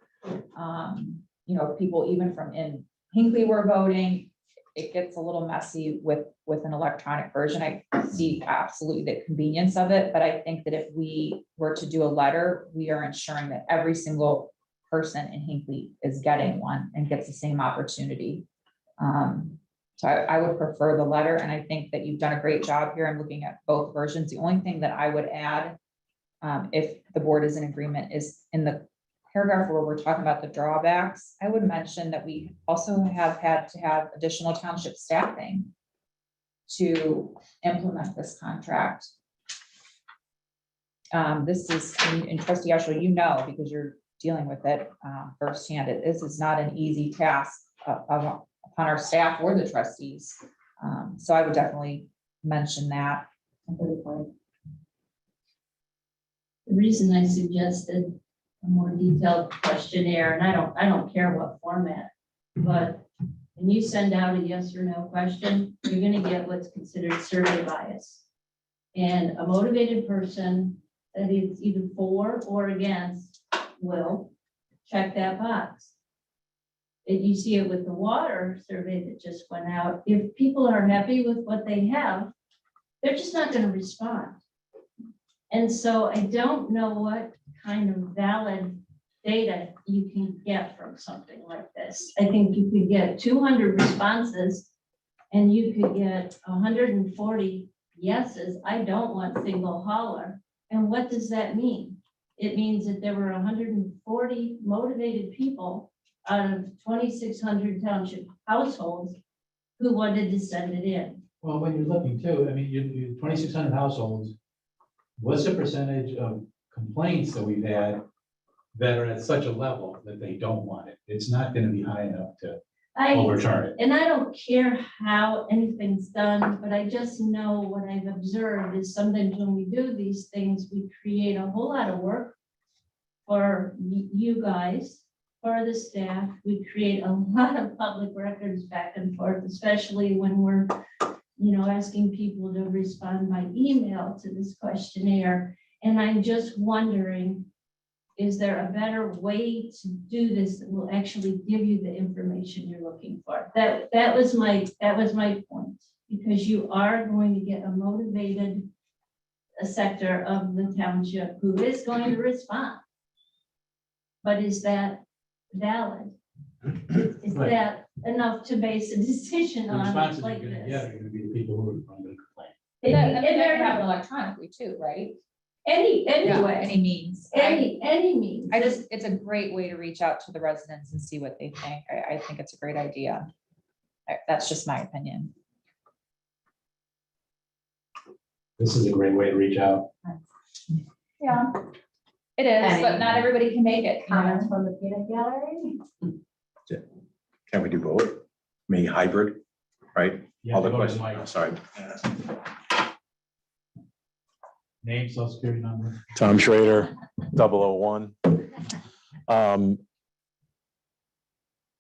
people even from in Hinckley were voting. It gets a little messy with an electronic version. I see absolutely the convenience of it, but I think that if we were to do a letter, we are ensuring that every single person in Hinckley is getting one and gets the same opportunity. So I would prefer the letter, and I think that you've done a great job here. I'm looking at both versions. The only thing that I would add, if the board is in agreement, is in the paragraph where we're talking about the drawbacks, I would mention that we also have had to have additional township staffing to implement this contract. This is, and Trustee Ashwell, because you're dealing with it firsthand, this is not an easy task upon upon our staff or the trustees. So I would definitely mention that. The reason I suggested a more detailed questionnaire, and I don't care what format, but when you send out a yes or no question, you're gonna get what's considered survey bias. And a motivated person that is either for or against will check that box. If you see it with the water survey that just went out, if people are happy with what they have, they're just not gonna respond. And so I don't know what kind of valid data you can get from something like this. I think you could get 200 responses and you could get 140 yeses. I don't want single hauler. And what does that mean? It means that there were 140 motivated people out of 2,600 township households who wanted to send it in. Well, when you're looking too, I mean, you 2,600 households. What's the percentage of complaints that we've had that are at such a level that they don't want it? It's not gonna be high enough to overturn it. And I don't care how anything's done, but I just know what I've observed is sometimes when we do these things, we create a whole lot of work for you guys, for the staff. We create a lot of public records back and forth, especially when we're, asking people to respond by email to this questionnaire. And I'm just wondering, is there a better way to do this that will actually give you the information you're looking for? That was my point, because you are going to get a motivated sector of the township who is going to respond. But is that valid? Is Right. that enough to base a decision The on responses you're like gonna this? get are gonna be the people who are going to complain. And And that there- happen electronically too, right? Any Yeah, way, any means. any means. It's a great way to reach out to the residents and see what they think. I think it's a great idea. That's just my opinion. This is a great way to reach out. Yeah. It is, but not everybody can make it. Comments from the peanut gallery? Can we do both? Maybe hybrid, right? You All have the to go to questions, Mike. sorry. Name, social security number. Tom Schrader, 001.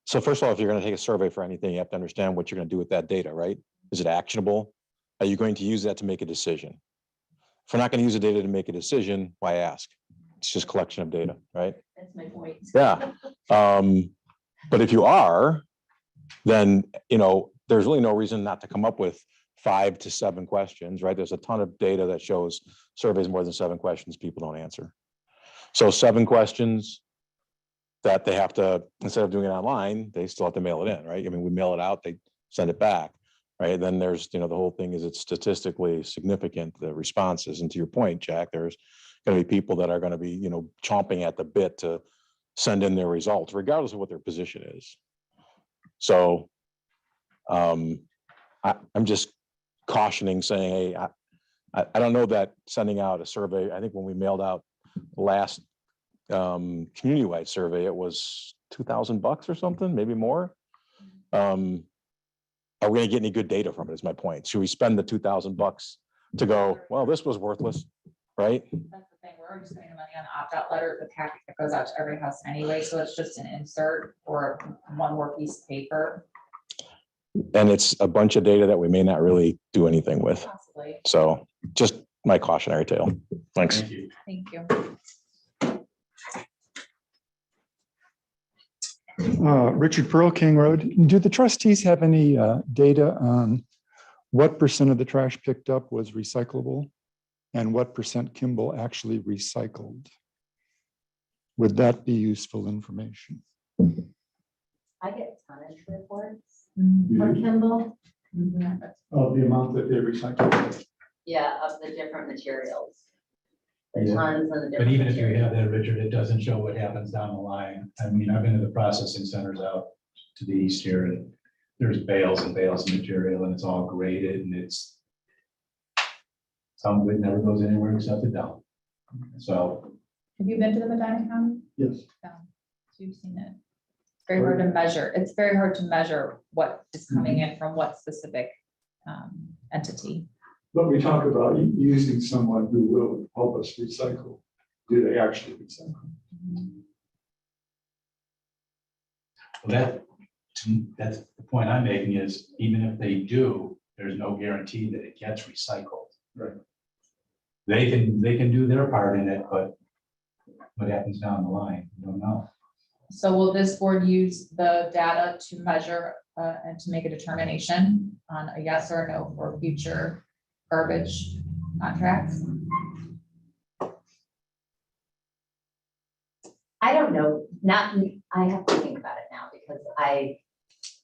So first of all, if you're going to take a survey for anything, you have to understand what you're going to do with that data, right? Is it actionable? Are you going to use that to make a decision? If we're not going to use the data to make a decision, why ask? It's just collection of data, right? That's my point. Yeah. But if you are, then, there's really no reason not to come up with 5 to 7 questions, right? There's a ton of data that shows surveys more than 7 questions people don't answer. So 7 questions that they have to, instead of doing it online, they still have to mail it in, right? I mean, we mail it out, they send it back, right? Then there's, the whole thing is it's statistically significant, the responses. And to your point, Jack, there's going to be people that are going to be, chomping at the bit to send in their results, regardless of what their position is. So I'm just cautioning, saying, hey, I don't know that sending out a survey. I think when we mailed out the last community-wide survey, it was $2,000 or something, maybe more. Are we going to get any good data from it? Is my point. Should we spend the $2,000 to go, well, this was worthless, right? That's the thing, we're already spending the money on the opt-out letter, the packet that goes out to every house anyway, so it's just an insert or one more piece of paper. And it's a bunch of data that we may not really do anything with. Possibly. So just my cautionary tale. Thanks. Thank you. Thank you. Richard Pearl, King Road. Do the trustees have any data on what % of the trash picked up was recyclable and what % Kimball actually recycled? Would that be useful information? I get tonnage reports Mm-hmm. from Kimball. Of the amount that they recycled? Yeah, of the different materials. The Yeah. tons and the different. But even if you materials. have that, Richard, it doesn't show what happens down the line. I mean, I've been to the processing centers out to the east here, and there's bales and bales of material, and it's all graded, and it's some of it never goes anywhere except the dump. So Have you been to the Medina County? Yes. So you've seen it. Very hard to measure. It's very hard to measure what is coming in from what specific entity. But we talk about using someone who will help us recycle. Do they actually recycle? Well, that's the point I'm making is even if they do, there's no guarantee that it gets recycled. Right. They can do their part in it, but what happens down the line, you don't know. So will this board use the data to measure and to make a determination on a yes or a no for future garbage contracts? I don't know, I have to think about it now because I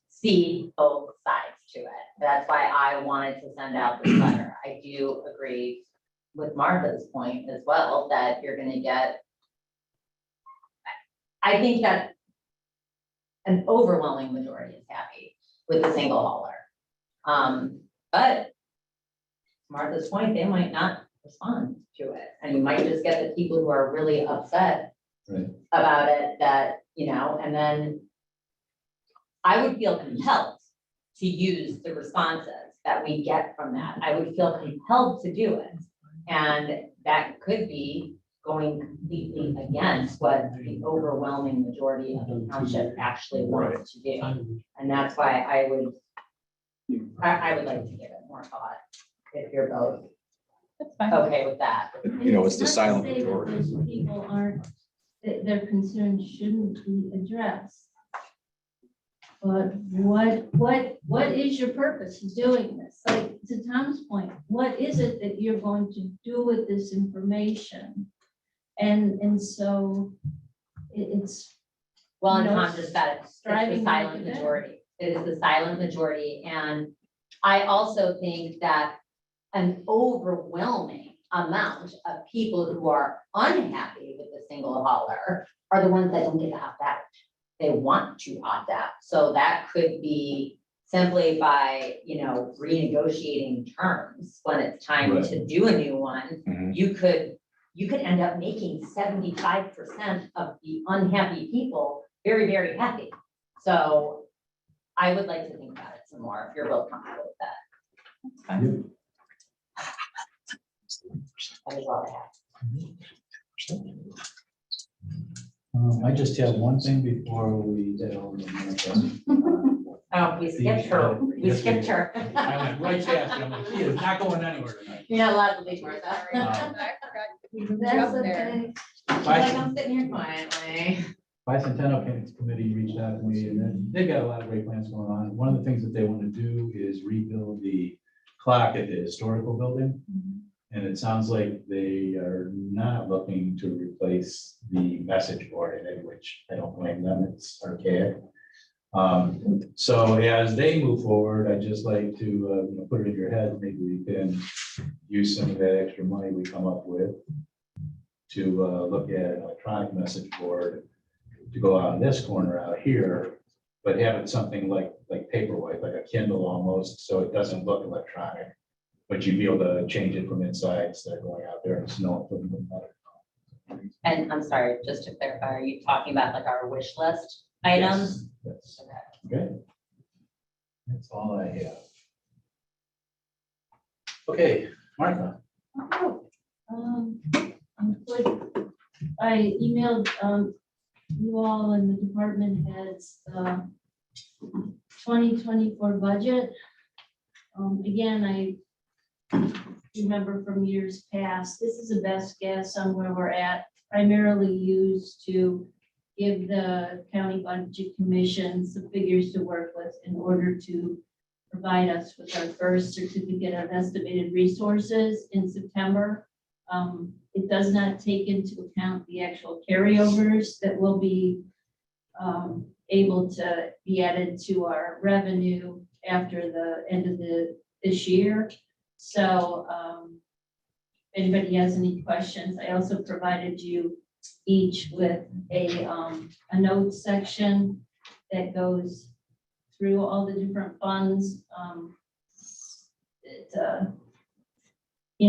see both sides to it. That's why I wanted to send out this letter. I do agree with Martha's point as well, that you're gonna get, I think that an overwhelming majority is happy with the single hauler. But Martha's point, they might not respond to it. And you might just get the people who are really upset Right. about it that, and then I would feel compelled to use the responses that we get from that. I would feel compelled to do it. And that could be going completely against what the overwhelming majority of the township actually wants to do. And that's why I would like to give it more thought, if you're both That's fine. okay with that. You know, it's the silent majority. People aren't, their concerns shouldn't be addressed. But what is your purpose of doing this? Like, to Tom's point, what is it that you're going to do with this information? And so it's. Well, and you know, Tom just said it, it's the striving silent to do that. majority. It is the silent majority, and I also think that an overwhelming amount of people who are unhappy with the single hauler are the ones that don't get to opt out. They want to opt out, so that could be simply by, renegotiating terms when it's time Right. to do a new one. Mhm. You could end up making 75% of the unhappy people very, very happy. So I would like to think about it some more, if you're both comfortable with that. That's fine. That is all I have. I just have one thing before we head over to manifest. Oh, we skipped her. We Yes, skipped her. I went right past it. I'm like, she is not going anywhere tonight. You're not allowed to leave, Martha. That's okay. Like, I'm sitting here quietly. Bicentennial Committee reached out to me, and then they've got a lot of great plans going on. One of the things that they want to do is rebuild the clock at the historical building. And it sounds like they are not looking to replace the message board in it, which I don't blame them, it's archaic. So as they move forward, I'd just like to put it in your head, maybe we can use some of that extra money we come up with to look at an electronic message board to go out in this corner out here, but have it something like paperweight, like a Kindle almost, so it doesn't look electronic. But you'd be able to change it from inside instead of going out there and snow. And I'm sorry, just to clarify, are you talking about like our wish list items? Yes. Okay. Okay. That's all I have. Okay, Martha. I emailed you all and the department heads 2024 budget. Again, I remember from years past, this is a best guess on where we're at, primarily used to give the county budget commission some figures to work with in order to provide us with our first certificate of estimated resources in September. It does not take into account the actual carryovers that will be able to be added to our revenue after the end of this year. So if anybody has any questions, I also provided you each with a notes section that goes through all the different funds.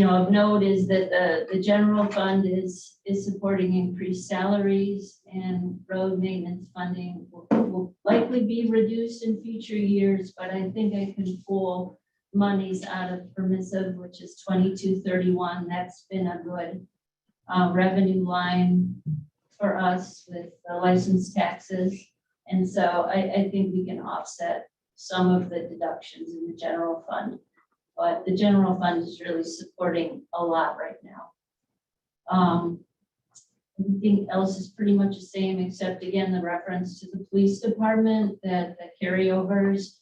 of note is that the general fund is supporting increased salaries, and road maintenance funding will likely be reduced in future years, but I think I can pull monies out of permissive, which is 2231. That's been a good revenue line for us with the license taxes. And so I think we can offset some of the deductions in the general fund. But the general fund is really supporting a lot right now. Everything else is pretty much the same, except again, the reference to the police department, that the carryovers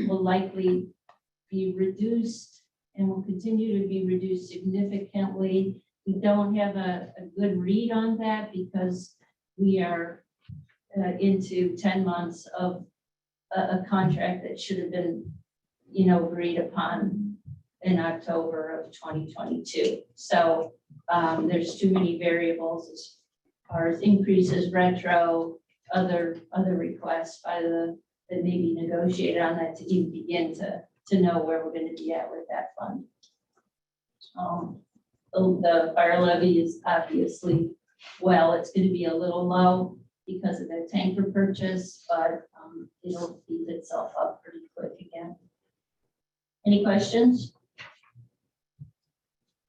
will likely be reduced and will continue to be reduced significantly. We don't have a good read on that because we are into 10 months of a contract that should have been, agreed upon in October of 2022. So there's too many variables as far as increases, retro, other requests by that may be negotiated on that to even begin to know where we're going to be at with that fund. The fire levy is obviously, it's going to be a little low because of the tanker purchase, but it'll beat itself up pretty quick again. Any questions?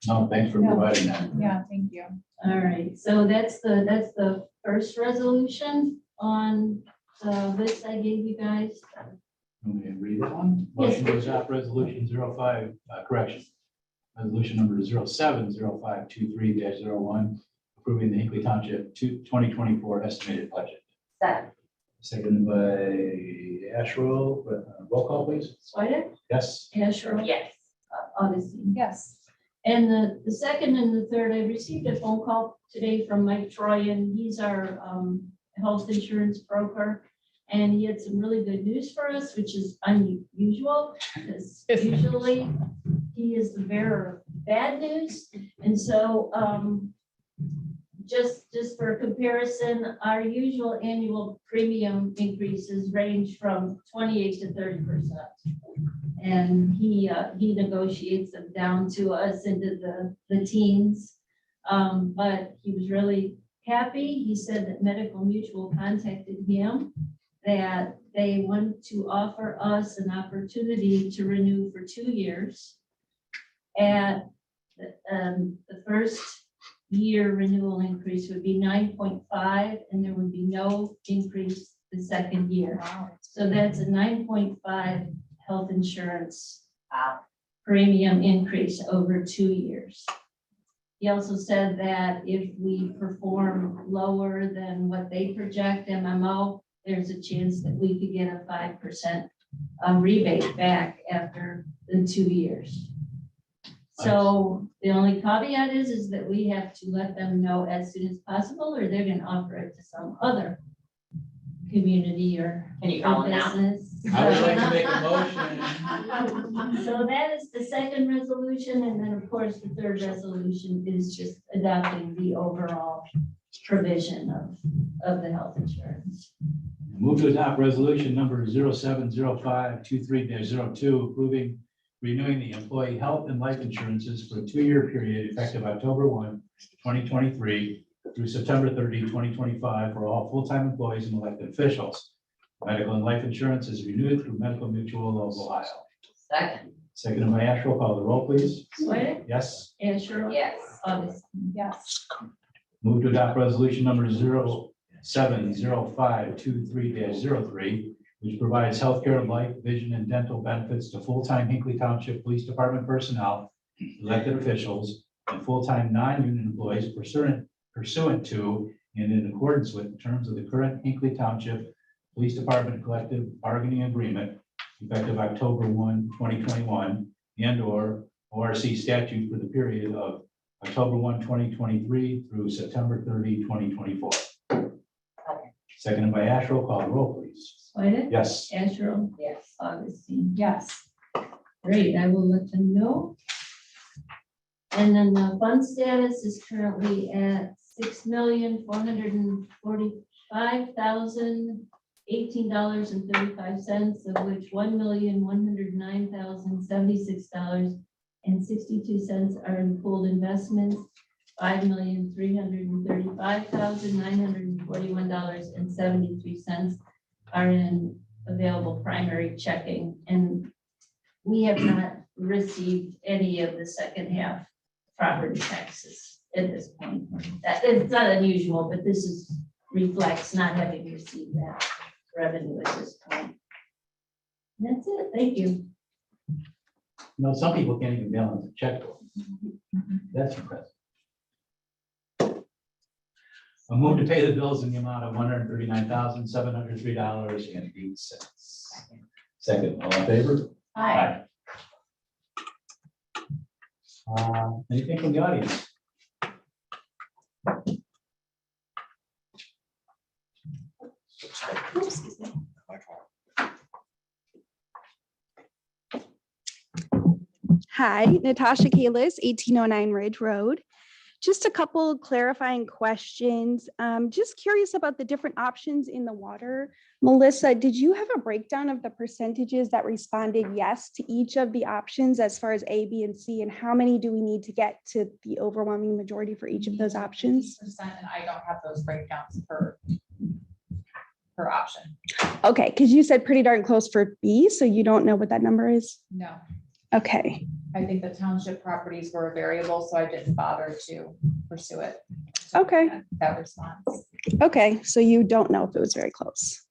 No, thanks for providing that. Yeah, thank you. All right, so that's the first resolution on the list I gave you guys. Want me to read that one? Motion to adopt resolution 05, correction. Resolution number 070523-01, approving the Hinckley Township 2024 estimated budget. Second. Seconded by Asherle. Roll call, please. Swedek, Yes. Asherle, Yes. Augustine. Yes. And the second and the third, I received a phone call today from Mike Troyan. He's our health insurance broker. And he had some really good news for us, which is unusual, because usually he is the bearer of bad news. And so just for comparison, our usual annual premium increases range from 28 to 30%. And he negotiates them down to us into the teens. But he was really happy. He said that Medical Mutual contacted him, that they want to offer us an opportunity to renew for 2 years. At the first year renewal increase would be 9.5, and there would be no increase the second year. Wow. So that's a 9.5 health insurance premium increase over 2 years. He also said that if we perform lower than what they project MMO, there's a chance that we could get a 5% rebate back after the 2 years. So the only caveat is that we have to let them know as soon as possible, or they're gonna offer it to some other community or Can you call it now? business. I would like to make a motion. So that is the second resolution, and then of course, the third resolution is just adopting the overall provision of the health insurance. Move to adopt resolution number 070523-02, approving renewing the employee health and life insurances for a 2-year period effective October 1, 2023 through September 30, 2025 for all full-time employees and elected officials. Medical and life insurance is renewed through Medical Mutual of Ohio. Second. Seconded by Asherle. Call the roll, please. Swedek, Yes. Asherle, Yes. Augustine. Yes. Move to adopt resolution number 070523-03, which provides healthcare, life, vision, and dental benefits to full-time Hinckley Township Police Department personnel, elected officials, and full-time non-union employees pursuant to and in accordance with the terms of the current Hinckley Township Police Department collective bargaining agreement effective October 1, 2021, and/or ORC statute for the period of October 1, 2023 through September 30, 2024. Seconded by Asherle. Call the roll, please. Swedek, Yes. Asherle, Yes. Augustine. Yes. Great, I will let them know. And then the fund status is currently at $6,445,018.35, of which $1,109,076 and 62 cents are in pooled investments. $5,335,941.73 are in available primary checking, and we have not received any of the second half property taxes at this point. That it's not unusual, but this reflects not having received that revenue at this point. And that's it. Thank you. You know, some people can't even balance a checkbook. That's impressive. I move to pay the bills in the amount of $139,703.08. Second, all in favor? Hi. Anything from the audience? Hi, Natasha Kalis, 1809 Ridge Road. Just a couple clarifying questions. Just curious about the different options in the water. Melissa, did you have a breakdown of the percentages that responded yes to each of the options as far as A, B, and C? And how many do we need to get to the overwhelming majority for each of those options? And I don't have those breakdowns per option. Okay, because you said pretty darn close for B, so you don't know what that number is? No, Okay, I think the township properties were a variable, so I didn't bother to pursue it. Okay. That response. okay, so you don't know if it was very close.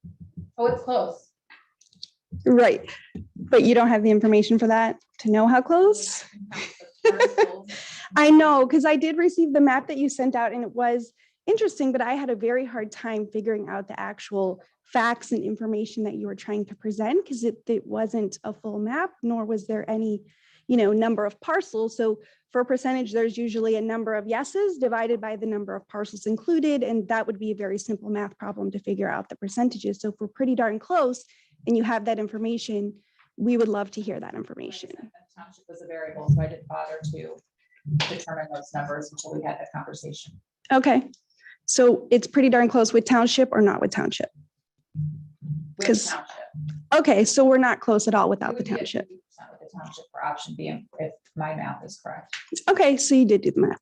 Oh, it's close. Right, but you don't have the information for that to know how close? I know, because I did receive the map that you sent out and it was interesting, but I had a very hard time figuring out the actual facts and information that you were trying to present because it wasn't a full map, nor was there any, number of parcels. So for a percentage, there's usually a number of yeses divided by the number of parcels included, and that would be a very simple math problem to figure out the percentages. So if we're pretty darn close and you have that information, we would love to hear that information. The township was a variable, so I didn't bother to determine those numbers until we had that conversation. Okay, so it's pretty darn close with township or not with township? With Because township. okay, so we're not close at all We without the would be at township. 50% with the township for option B, if my math is correct. Okay, so you did do the math.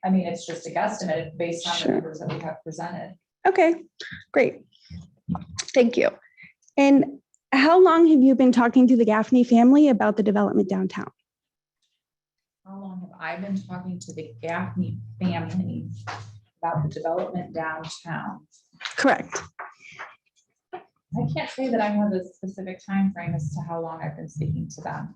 I mean, it's just a guesstimate based on the Sure. numbers that we have presented. Okay, great. Thank you. And how long have you been talking to the Gaffney family about the development downtown? How long have I been talking to the Gaffney family about the development downtown? Correct. I can't say that I have a specific time frame as to how long I've been speaking to them.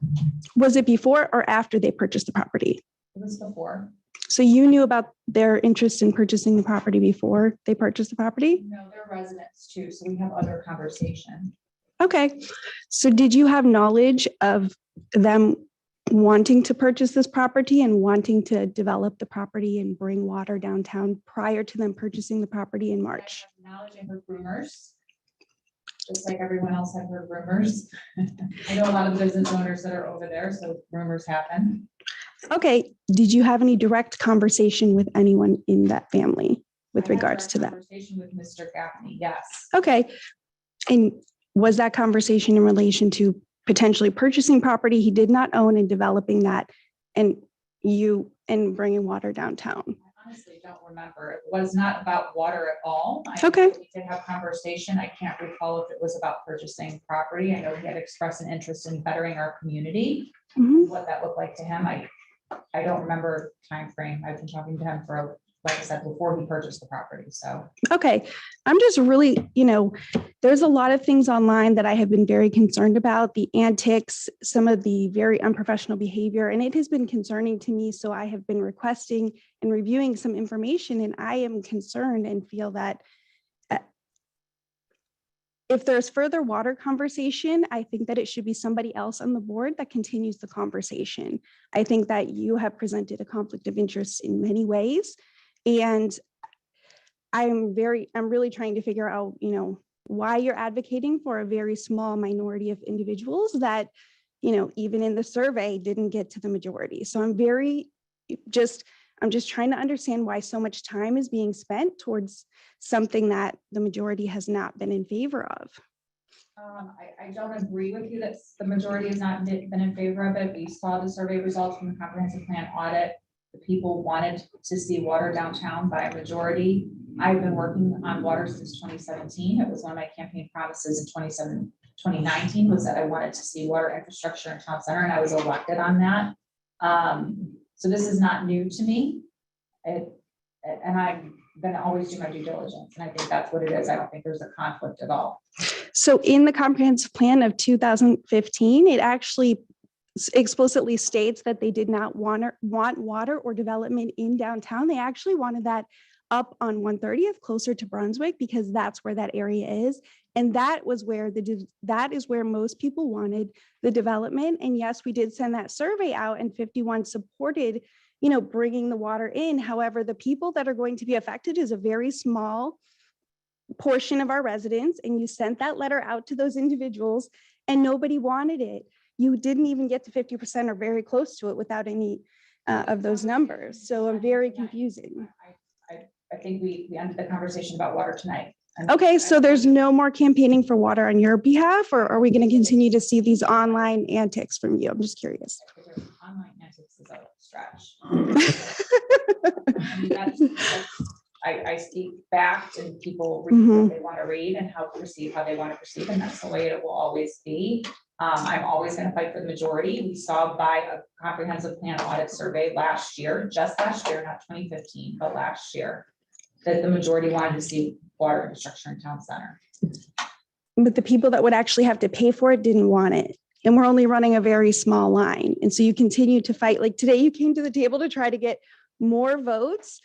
Was it before or after they purchased the property? It was before. So you knew about their interest in purchasing the property before they purchased the property? No, they're residents too, so we have other conversation. Okay, so did you have knowledge of them wanting to purchase this property and wanting to develop the property and bring water downtown prior to them purchasing the property in March? I have knowledge and heard rumors. Just like everyone else had heard rumors. I know a lot of business owners that are over there, so rumors happen. Okay, did you have any direct conversation with anyone in that family with I had regards a to that? Conversation with Mr. Gaffney, yes. Okay, and was that conversation in relation to potentially purchasing property he did not own and developing that and bringing water downtown? I honestly don't remember. It was not about water at all. Okay. We did have conversation. I can't recall if it was about purchasing property. I know he had expressed an interest in bettering our community. Mhm. What that looked like to him, I don't remember time frame. I've been talking to him for, like I said, before he purchased the property, so. Okay, I'm just really, there's a lot of things online that I have been very concerned about, the antics, some of the very unprofessional behavior, and it has been concerning to me. So I have been requesting and reviewing some information, and I am concerned and feel that if there's further water conversation, I think that it should be somebody else on the board that continues the conversation. I think that you have presented a conflict of interest in many ways. And I'm really trying to figure out, why you're advocating for a very small minority of individuals that, even in the survey didn't get to the majority. So I'm just trying to understand why so much time is being spent towards something that the majority has not been in favor of. I don't agree with you that the majority has not been in favor of it. We saw the survey results from the comprehensive plan audit. The people wanted to see water downtown by a majority. I've been working on water since 2017. It was one of my campaign promises in 2019 was that I wanted to see water infrastructure in town center, and I was elected on that. So this is not new to me. And I'm gonna always do my due diligence, and I think that's what it is. I don't think there's a conflict at all. So in the comprehensive plan of 2015, it actually explicitly states that they did not want water or development in downtown. They actually wanted that up on 130th, closer to Brunswick, because that's where that area is. And that was where that is where most people wanted the development. And yes, we did send that survey out, and 51 supported, bringing the water in. However, the people that are going to be affected is a very small portion of our residents, and you sent that letter out to those individuals and nobody wanted it. You didn't even get to 50% or very close to it without any of those numbers. So I'm very confusing. I think we ended the conversation about water tonight. Okay, so there's no more campaigning for water on your behalf, or are we going to continue to see these online antics from you? I'm just curious. Online antics is a stretch. I mean, I speak facts, and people read what they want to read and how they want to perceive, and that's the way it will always be. I'm always going to fight for the majority. We saw by a comprehensive plan audit survey just last year, not 2015, but last year, that the majority wanted to see water infrastructure in town center. But the people that would actually have to pay for it didn't want it. And we're only running a very small line. And so you continue to fight. Like today, you came to the table to try to get more votes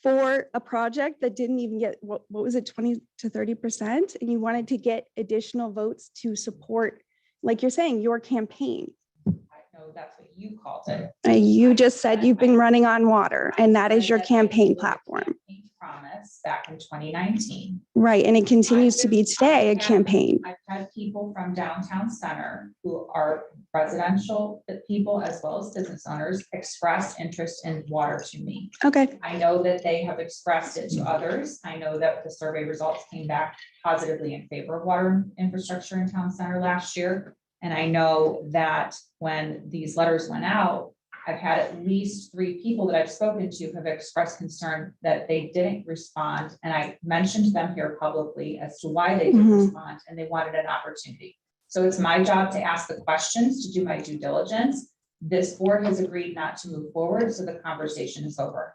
for a project that didn't even get, what was it, 20 to 30%? And you wanted to get additional votes to support, like you're saying, your campaign. I know that's what you called it. You just said you've been running on water, and that is your campaign platform. Promise back in 2019. Right, and it continues to be today a campaign. I've had people from downtown center who are residential people as well as business owners express interest in water to me. Okay. I know that they have expressed it to others. I know that the survey results came back positively in favor of water infrastructure in town center last year. And I know that when these letters went out, I've had at least 3 people that I've spoken to have expressed concern that they didn't respond. And I mentioned them here publicly as to why they didn't respond, and they wanted an opportunity. So it's my job to ask the questions, to do my due diligence. This board has agreed not to move forward, so the conversation is over.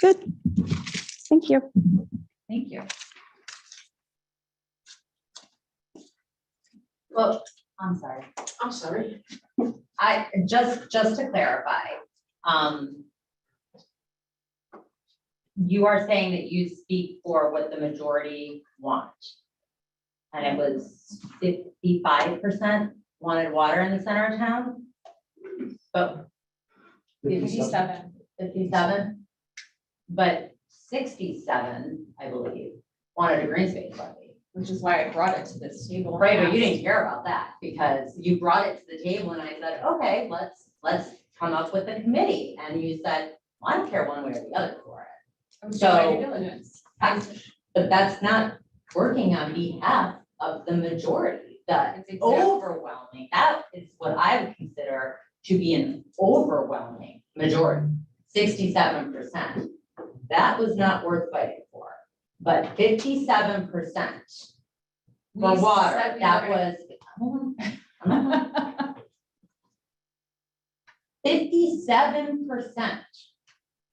Good. Thank you. Thank you. Well, I'm sorry. I just to clarify, you are saying that you speak for what the majority want. And it was 55% wanted water in the center of town, but 57, but 67, I believe, wanted a green space levy. Which is why I brought it to this table. Right, but you didn't care about that because you brought it to the table and I said, okay, let's come up with a committee. And you said, well, I don't care one way or the other for it. But that's not working on behalf of the majority. The overwhelming, that is what I would consider to be an overwhelming majority, 67%. That was not worth fighting for. But 57% for water, that was, 57%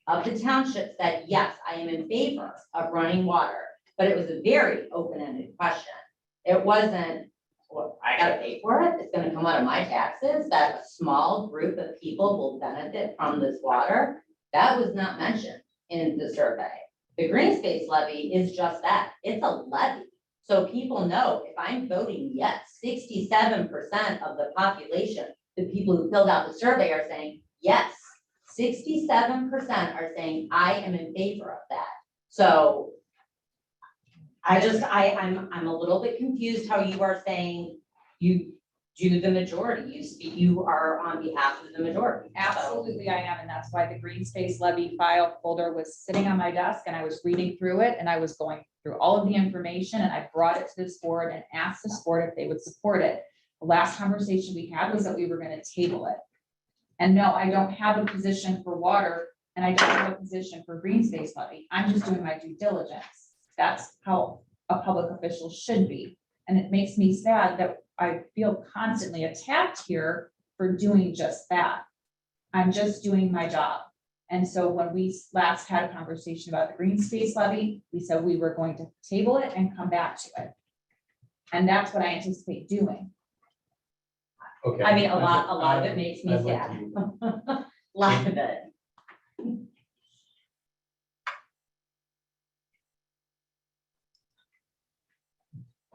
of the township said, yes, I am in favor of running water, but it was a very open-ended question. It wasn't, well, I gotta pay for it, it's gonna come out of my taxes, that a small group of people will benefit from this water. That was not mentioned in the survey. The green space levy is just that, it's a levy. So people know if I'm voting yes, 67% of the population, the people who filled out the survey are saying yes. 67% are saying I am in favor of that. So I'm a little bit confused how you are saying you do the majority, you are on behalf of the majority. Absolutely, I am, and that's why the green space levy file folder was sitting on my desk, and I was reading through it, and I was going through all of the information, and I brought it to this board and asked this board if they would support it. The last conversation we had was that we were gonna table it. And no, I don't have a position for water, and I don't have a position for green space levy. I'm just doing my due diligence. That's how a public official should be. And it makes me sad that I feel constantly attacked here for doing just that. I'm just doing my job. And so when we last had a conversation about the green space levy, we said we were going to table it and come back to it. And that's what I anticipate doing. Okay. I mean, a lot of it makes me I'd like sad. to- A lot of it.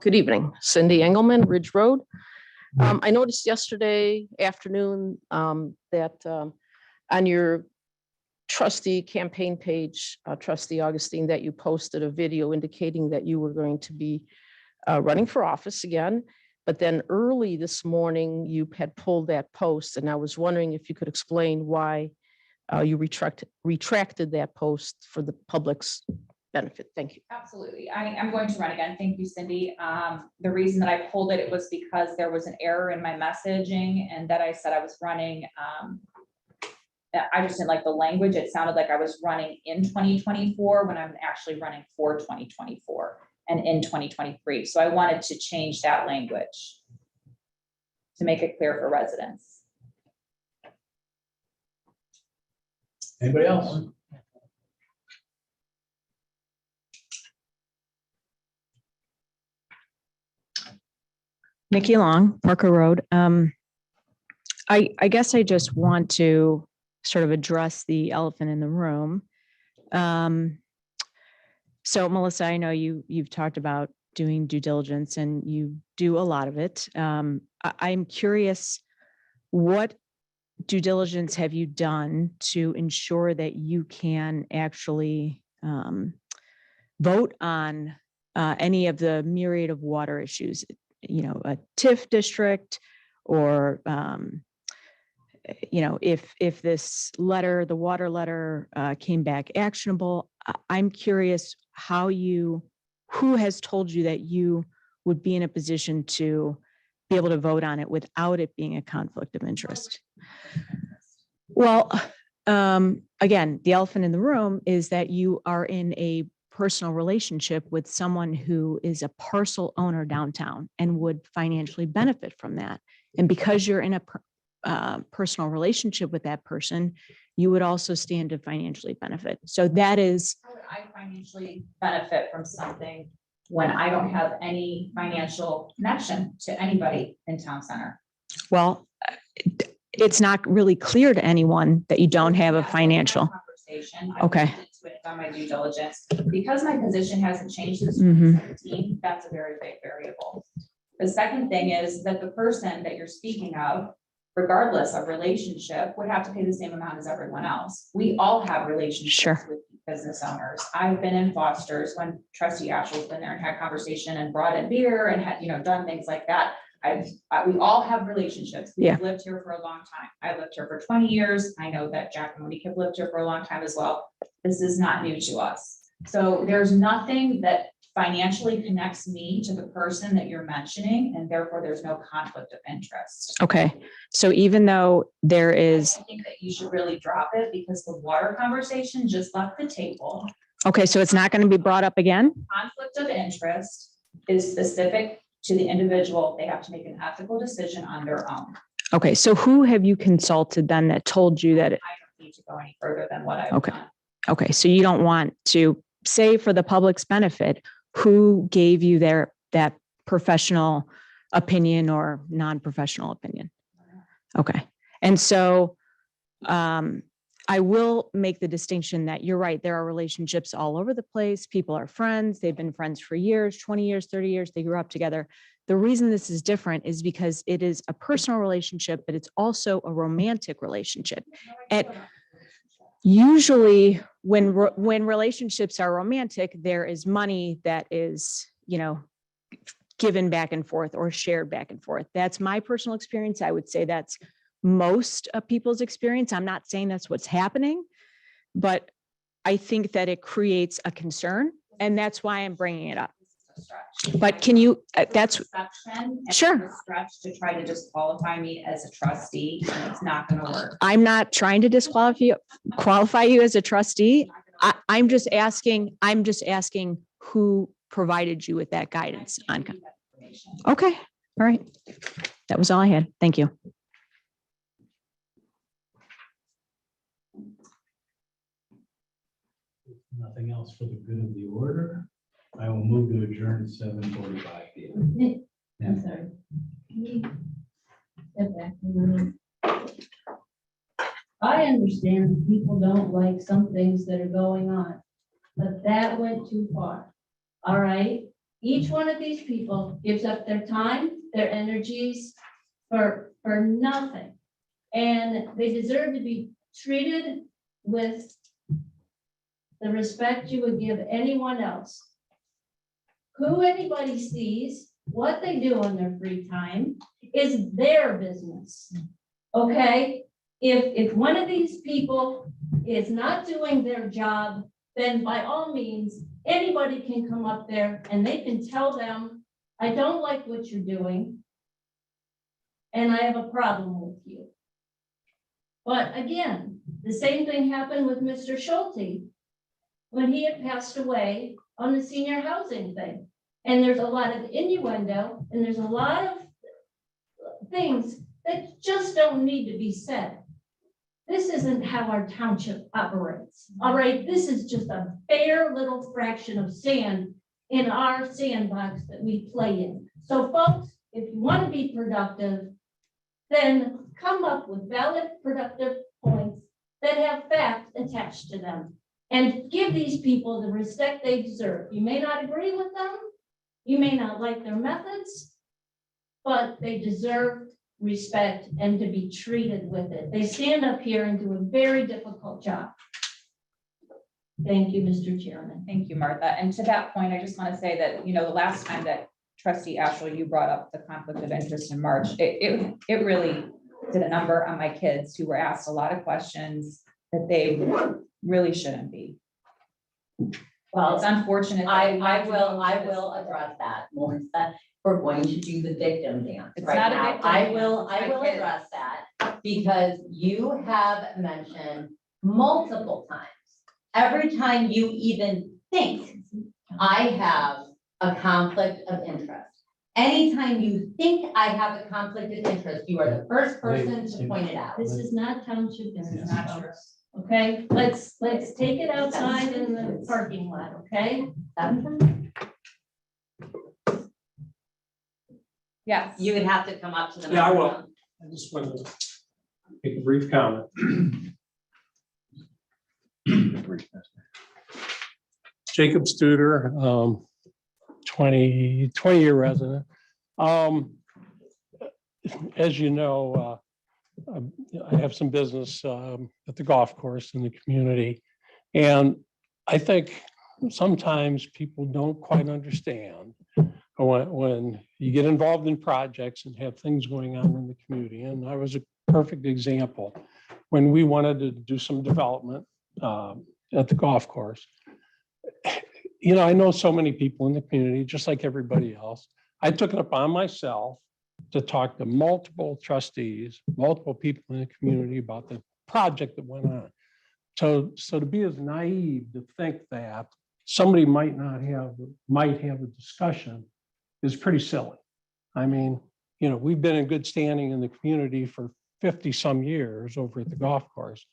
Good evening, Cindy Engelman, Ridge Road. I noticed yesterday afternoon that on your trustee campaign page, Trustee Augustine, that you posted a video indicating that you were going to be running for office again. But then early this morning, you had pulled that post, and I was wondering if you could explain why you retracted that post for the public's benefit. Thank you. Absolutely. I am going to run again. Thank you, Cindy. The reason that I pulled it, it was because there was an error in my messaging and that I said I was running. That I just didn't like the language. It sounded like I was running in 2024 when I'm actually running for 2024 and in 2023. So I wanted to change that language to make it clear for residents. Anybody else? Nikki Long, Parker Road. I guess I just want to sort of address the elephant in the room. So Melissa, I know you've talked about doing due diligence and you do a lot of it. I'm curious, what due diligence have you done to ensure that you can actually vote on any of the myriad of water issues? You know, a TIF district, or you know, if this letter, the water letter, came back actionable. I'm curious who has told you that you would be in a position to be able to vote on it without it being a conflict of interest? Well, again, the elephant in the room is that you are in a personal relationship with someone who is a parcel owner downtown and would financially benefit from that. And because you're in a personal relationship with that person, you would also stand to financially benefit. So that is. How would I financially benefit from something when I don't have any financial connection to anybody in town center? Well, it's not really clear to anyone that you don't have a financial. Okay. On my due diligence, because my position hasn't changed since Mhm. 2017, that's a very big variable. The second thing is that the person that you're speaking of, regardless of relationship, would have to pay the same amount as everyone else. We all have relationships Sure. with business owners. I've been in Foster's when Trustee Ashley's been there and had conversation and brought in beer and had, done things like that. We all have relationships. We've lived here for a long time. I lived here for 20 years. I know that Jack and Monique have lived here for a long time as well. This is not new to us. So there's nothing that financially connects me to the person that you're mentioning, and therefore there's no conflict of interest. Okay. So even though there is. I think that you should really drop it because the water conversation just left the table. Okay. So it's not going to be brought up again? Conflict of interest is specific to the individual. They have to make an ethical decision on their own. Okay. So who have you consulted then that told you that? I don't need to go any further than what I've Okay. done. Okay. So you don't want to say, for the public's benefit, who gave you that professional opinion or non-professional opinion? Okay. And so I will make the distinction that you're right. There are relationships all over the place. People are friends. They've been friends for years, 20 years, 30 years. They grew up together. The reason this is different is because it is a personal relationship, but it's also a romantic relationship. And usually when relationships are romantic, there is money that is, given back and forth or shared back and forth. That's my personal experience. I would say that's most of people's experience. I'm not saying that's what's happening, but I think that it creates a concern and that's why I'm bringing it up. But can you, that's, Sure. Stretch to try to disqualify me as a trustee, and it's not gonna work. I'm not trying to qualify you as a trustee. I'm just asking who provided you with that guidance on. Okay, all right. That was all I had. Thank you. Nothing else for the good of the order. I will move to adjourn at 7:45 p.m. I'm sorry. Can you step back a little? I understand people don't like some things that are going on, but that went too far. All right? Each one of these people gives up their time, their energies for nothing. And they deserve to be treated with the respect you would give anyone else. Who anybody sees, what they do on their free time is their business. Okay? If one of these people is not doing their job, then by all means, anybody can come up there and they can tell them, I don't like what you're doing, and I have a problem with you. But again, the same thing happened with Mr. Schulte when he had passed away on the senior housing thing. And there's a lot of innuendo and there's a lot of things that just don't need to be said. This isn't how our township operates. All right, this is just a bare little fraction of sand in our sandbox that we play in. So folks, if you want to be productive, then come up with valid, productive points that have facts attached to them and give these people the respect they deserve. You may not agree with them, you may not like their methods, but they deserve respect and to be treated with it. They stand up here and do a very difficult job. Thank you, Mr. Chairman. Thank you, Martha. And to that point, I just want to say that, the last time that Trustee Ashel, you brought up the conflict of interest in March, it really did a number on my kids who were asked a lot of questions that they really shouldn't be. Well, It's unfortunate. I will address that, Melissa. We're going to do the victim dance It's right not a now. victim I dance. will I get it. address that because you have mentioned multiple times, every time you even think I have a conflict of interest. Anytime you think I have a conflict of interest, you are the first person to point it out. This is not township business. It's not true. Okay, let's take it outside in the parking lot, okay? Yes. You would have to come up to the. Yeah, I will. microphone. I just wanted to make a brief comment. Jacob Studer, 20-year resident. As you know, I have some business at the golf course in the community. And I think sometimes people don't quite understand when you get involved in projects and have things going on in the community. And I was a perfect example when we wanted to do some development at the golf course. I know so many people in the community, just like everybody else. I took it upon myself to talk to multiple trustees, multiple people in the community about the project that went on. So to be as naive to think that somebody might have a discussion is pretty silly. I mean, we've been in good standing in the community for 50 some years over at the golf course.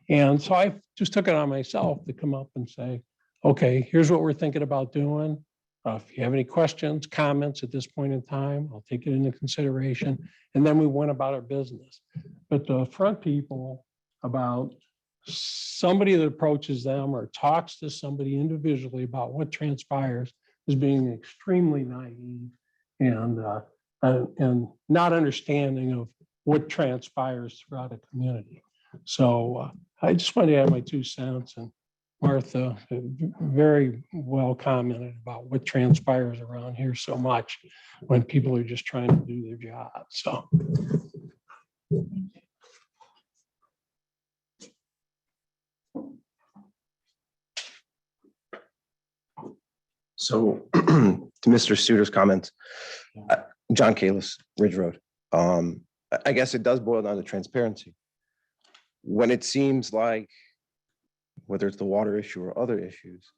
And so I just took it on myself to come up and say, okay, here's what we're thinking about doing. If you have any questions, comments at this point in time, I'll take it into consideration. And then we went about our business. But to upfront people about somebody that approaches them or talks to somebody individually about what transpires is being extremely naive and not understanding of what transpires throughout a community. So I just wanted to add my 2 cents, and Martha very well commented about what transpires around here so much when people are just trying to do their job. So. So to Mr. Suter's comments, John Kalis, Ridge Road. I guess it does boil down to transparency. When it seems like, whether it's the water issue or other issues,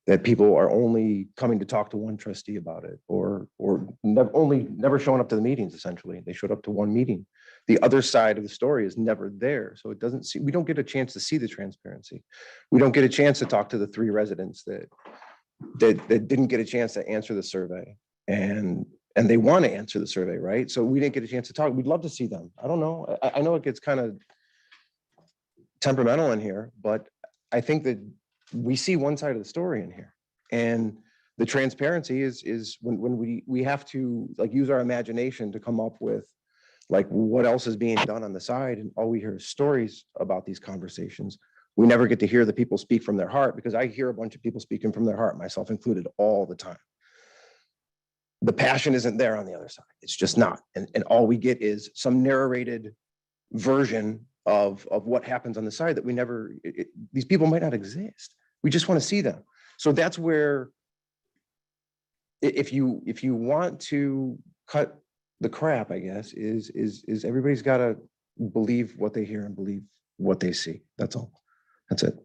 that people are only coming to talk to one trustee about it, or never showing up to the meetings, essentially. They showed up to one meeting. The other side of the story is never there. So it doesn't see, we don't get a chance to see the transparency. We don't get a chance to talk to the 3 residents that didn't get a chance to answer the survey. And they want to answer the survey, right? So we didn't get a chance to talk. We'd love to see them. I don't know. I know it gets kind of temperamental in here, but I think that we see one side of the story in here. And the transparency is when we have to like use our imagination to come up with like what else is being done on the side, and all we hear is stories about these conversations. We never get to hear the people speak from their heart, because I hear a bunch of people speaking from their heart, myself included, all the time. The passion isn't there on the other side. It's just not. And all we get is some narrated version of what happens on the side that we never, these people might not exist. We just want to see them. So that's where, if you want to cut the crap, I guess, is everybody's got to believe what they hear and believe what they see. That's all. That's it.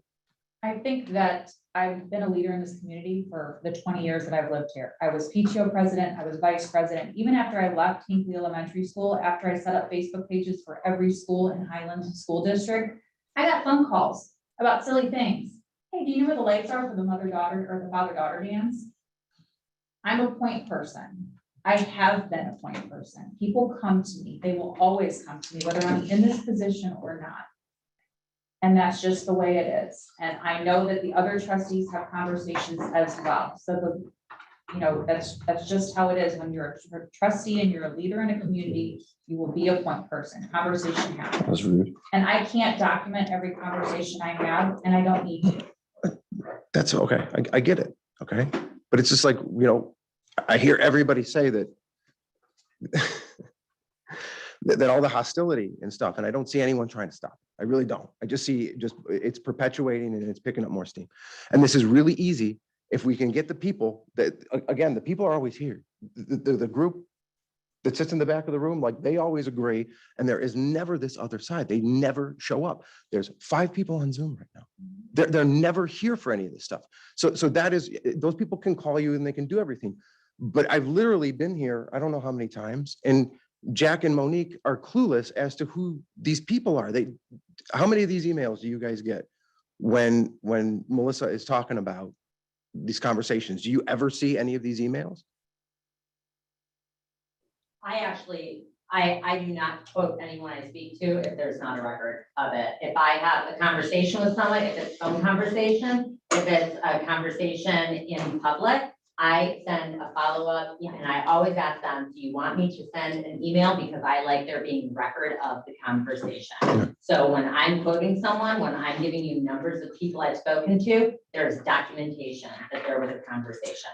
I think that I've been a leader in this community for the 20 years that I've lived here. I was PTO president, I was vice president. Even after I left Hinckley Elementary School, after I set up Facebook pages for every school in Highland School District, I got phone calls about silly things. Hey, do you know where the lights are for the mother-daughter or the father-daughter dance? I'm a point person. I have been a point person. People come to me. They will always come to me, whether I'm in this position or not. And that's just the way it is. And I know that the other trustees have conversations as well. So that's just how it is. When you're a trustee and you're a leader in a community, you will be a point person. Conversation happens. That's rude. And I can't document every conversation I have, and I don't need to. That's okay. I get it. Okay. But it's just like, I hear everybody say that that all the hostility and stuff, and I don't see anyone trying to stop it. I really don't. I just see it's perpetuating and it's picking up more steam. And this is really easy if we can get the people that, again, the people are always here. The group that sits in the back of the room, like they always agree, and there is never this other side. They never show up. There's 5 people on Zoom right now. They're never here for any of this stuff. So that is, those people can call you and they can do everything. But I've literally been here, I don't know how many times, and Jack and Monique are clueless as to who these people are. How many of these emails do you guys get when Melissa is talking about these conversations? Do you ever see any of these emails? I do not quote anyone I speak to if there's not a record of it. If I have a conversation with someone, if it's phone conversation, if it's a conversation in public, I send a follow-up, and I always ask them, do you want me to send an email? Because I like there being record of the conversation. So when I'm quoting someone, when I'm giving you numbers of people I've spoken to, there's documentation that there was a conversation.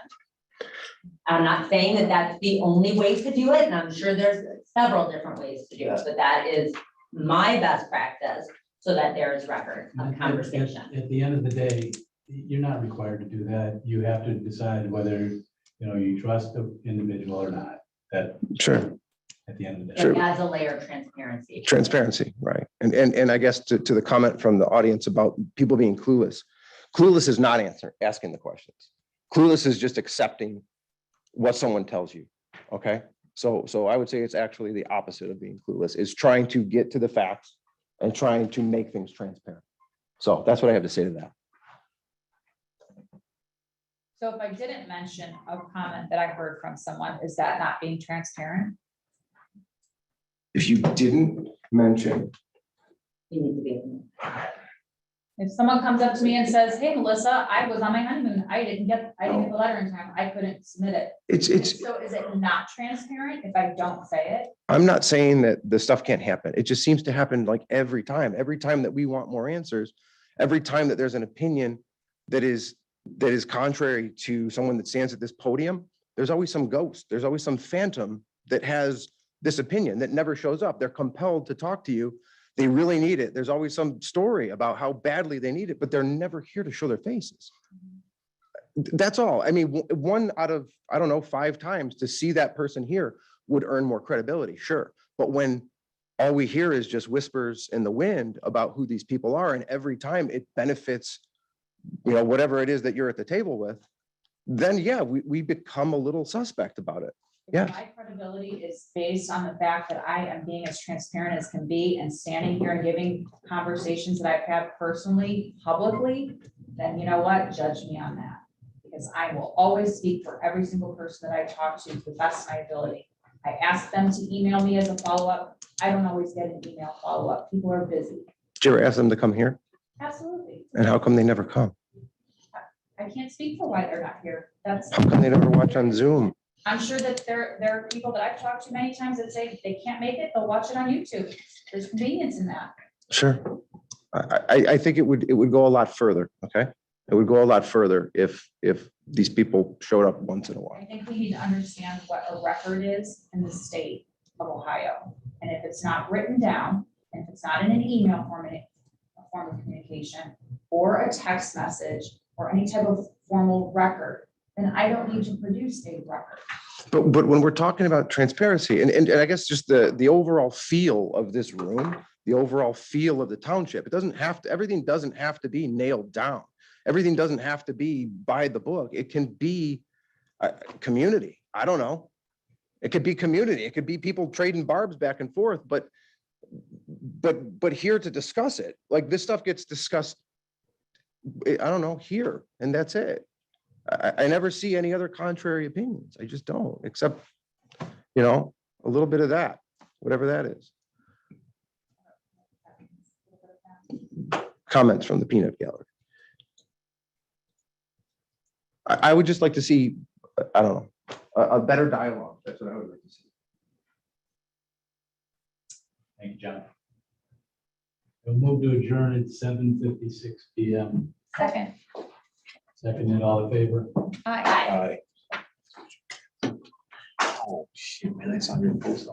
I'm not saying that that's the only way to do it, and I'm sure there's several different ways to do it, but that is my best practice so that there is record of conversation. At the end of the day, you're not required to do that. You have to decide whether, you trust the individual or not. That Sure. At the end of the But day. Sure. as a layer of transparency. Transparency, right. And I guess to the comment from the audience about people being clueless. Clueless is not asking the questions. Clueless is just accepting what someone tells you. Okay. So I would say it's actually the opposite of being clueless, is trying to get to the facts and trying to make things transparent. So that's what I have to say to that. So if I didn't mention a comment that I heard from someone, is that not being transparent? If you didn't mention, You need to be. If someone comes up to me and says, hey, Melissa, I was on my honeymoon, I didn't get the letter in time, I couldn't submit it. it's, So is it not transparent if I don't say it? I'm not saying that the stuff can't happen. It just seems to happen like every time that we want more answers, every time that there's an opinion that is contrary to someone that stands at this podium, there's always some ghost, there's always some phantom that has this opinion that never shows up. They're compelled to talk to you. They really need it. There's always some story about how badly they need it, but they're never here to show their faces. That's all. I mean, one out of, I don't know, 5 times to see that person here would earn more credibility, sure. But when all we hear is just whispers in the wind about who these people are, and every time it benefits, you know, whatever it is that you're at the table with, then yeah, we become a little suspect about it. Yeah. My credibility is based on the fact that I am being as transparent as can be and standing here and giving conversations that I've had personally, publicly, then you know what? Judge me on that. Because I will always speak for every single person that I talk to the best of my ability. I ask them to email me as a follow-up. I don't always get an email follow-up. People are busy. Did you ever ask them to come here? Absolutely. And how come they never come? I can't speak for why they're not here. That's, How come they never watch on Zoom? I'm sure that there are people that I've talked to many times that say they can't make it, they'll watch it on YouTube. There's convenience in that. Sure. I think it would go a lot further, okay? It would go a lot further if these people showed up once in a I while. think we need to understand what a record is in the state of Ohio. And if it's not written down, and if it's not in an email format, a form of communication, or a text message, or any type of formal record, then I don't need to produce a record. But when we're talking about transparency, and I guess just the overall feel of this room, the overall feel of the township, it doesn't have to, everything doesn't have to be nailed down. Everything doesn't have to be by the book. It can be a community. I don't know. It could be community. It could be people trading barbs back and forth, but here to discuss it, like this stuff gets discussed, I don't know, here, and that's it. I never see any other contrary opinions. I just don't, except, you know, a little bit of that, whatever that is. Comments from the peanut gallery. I would just like to see, I don't know, a better dialogue. That's what I would like to see. Thank you, John. We'll move to adjourn at 7:56 PM. Second. Second, all in favor? Aye. Oh, shoot, man, that's on your post.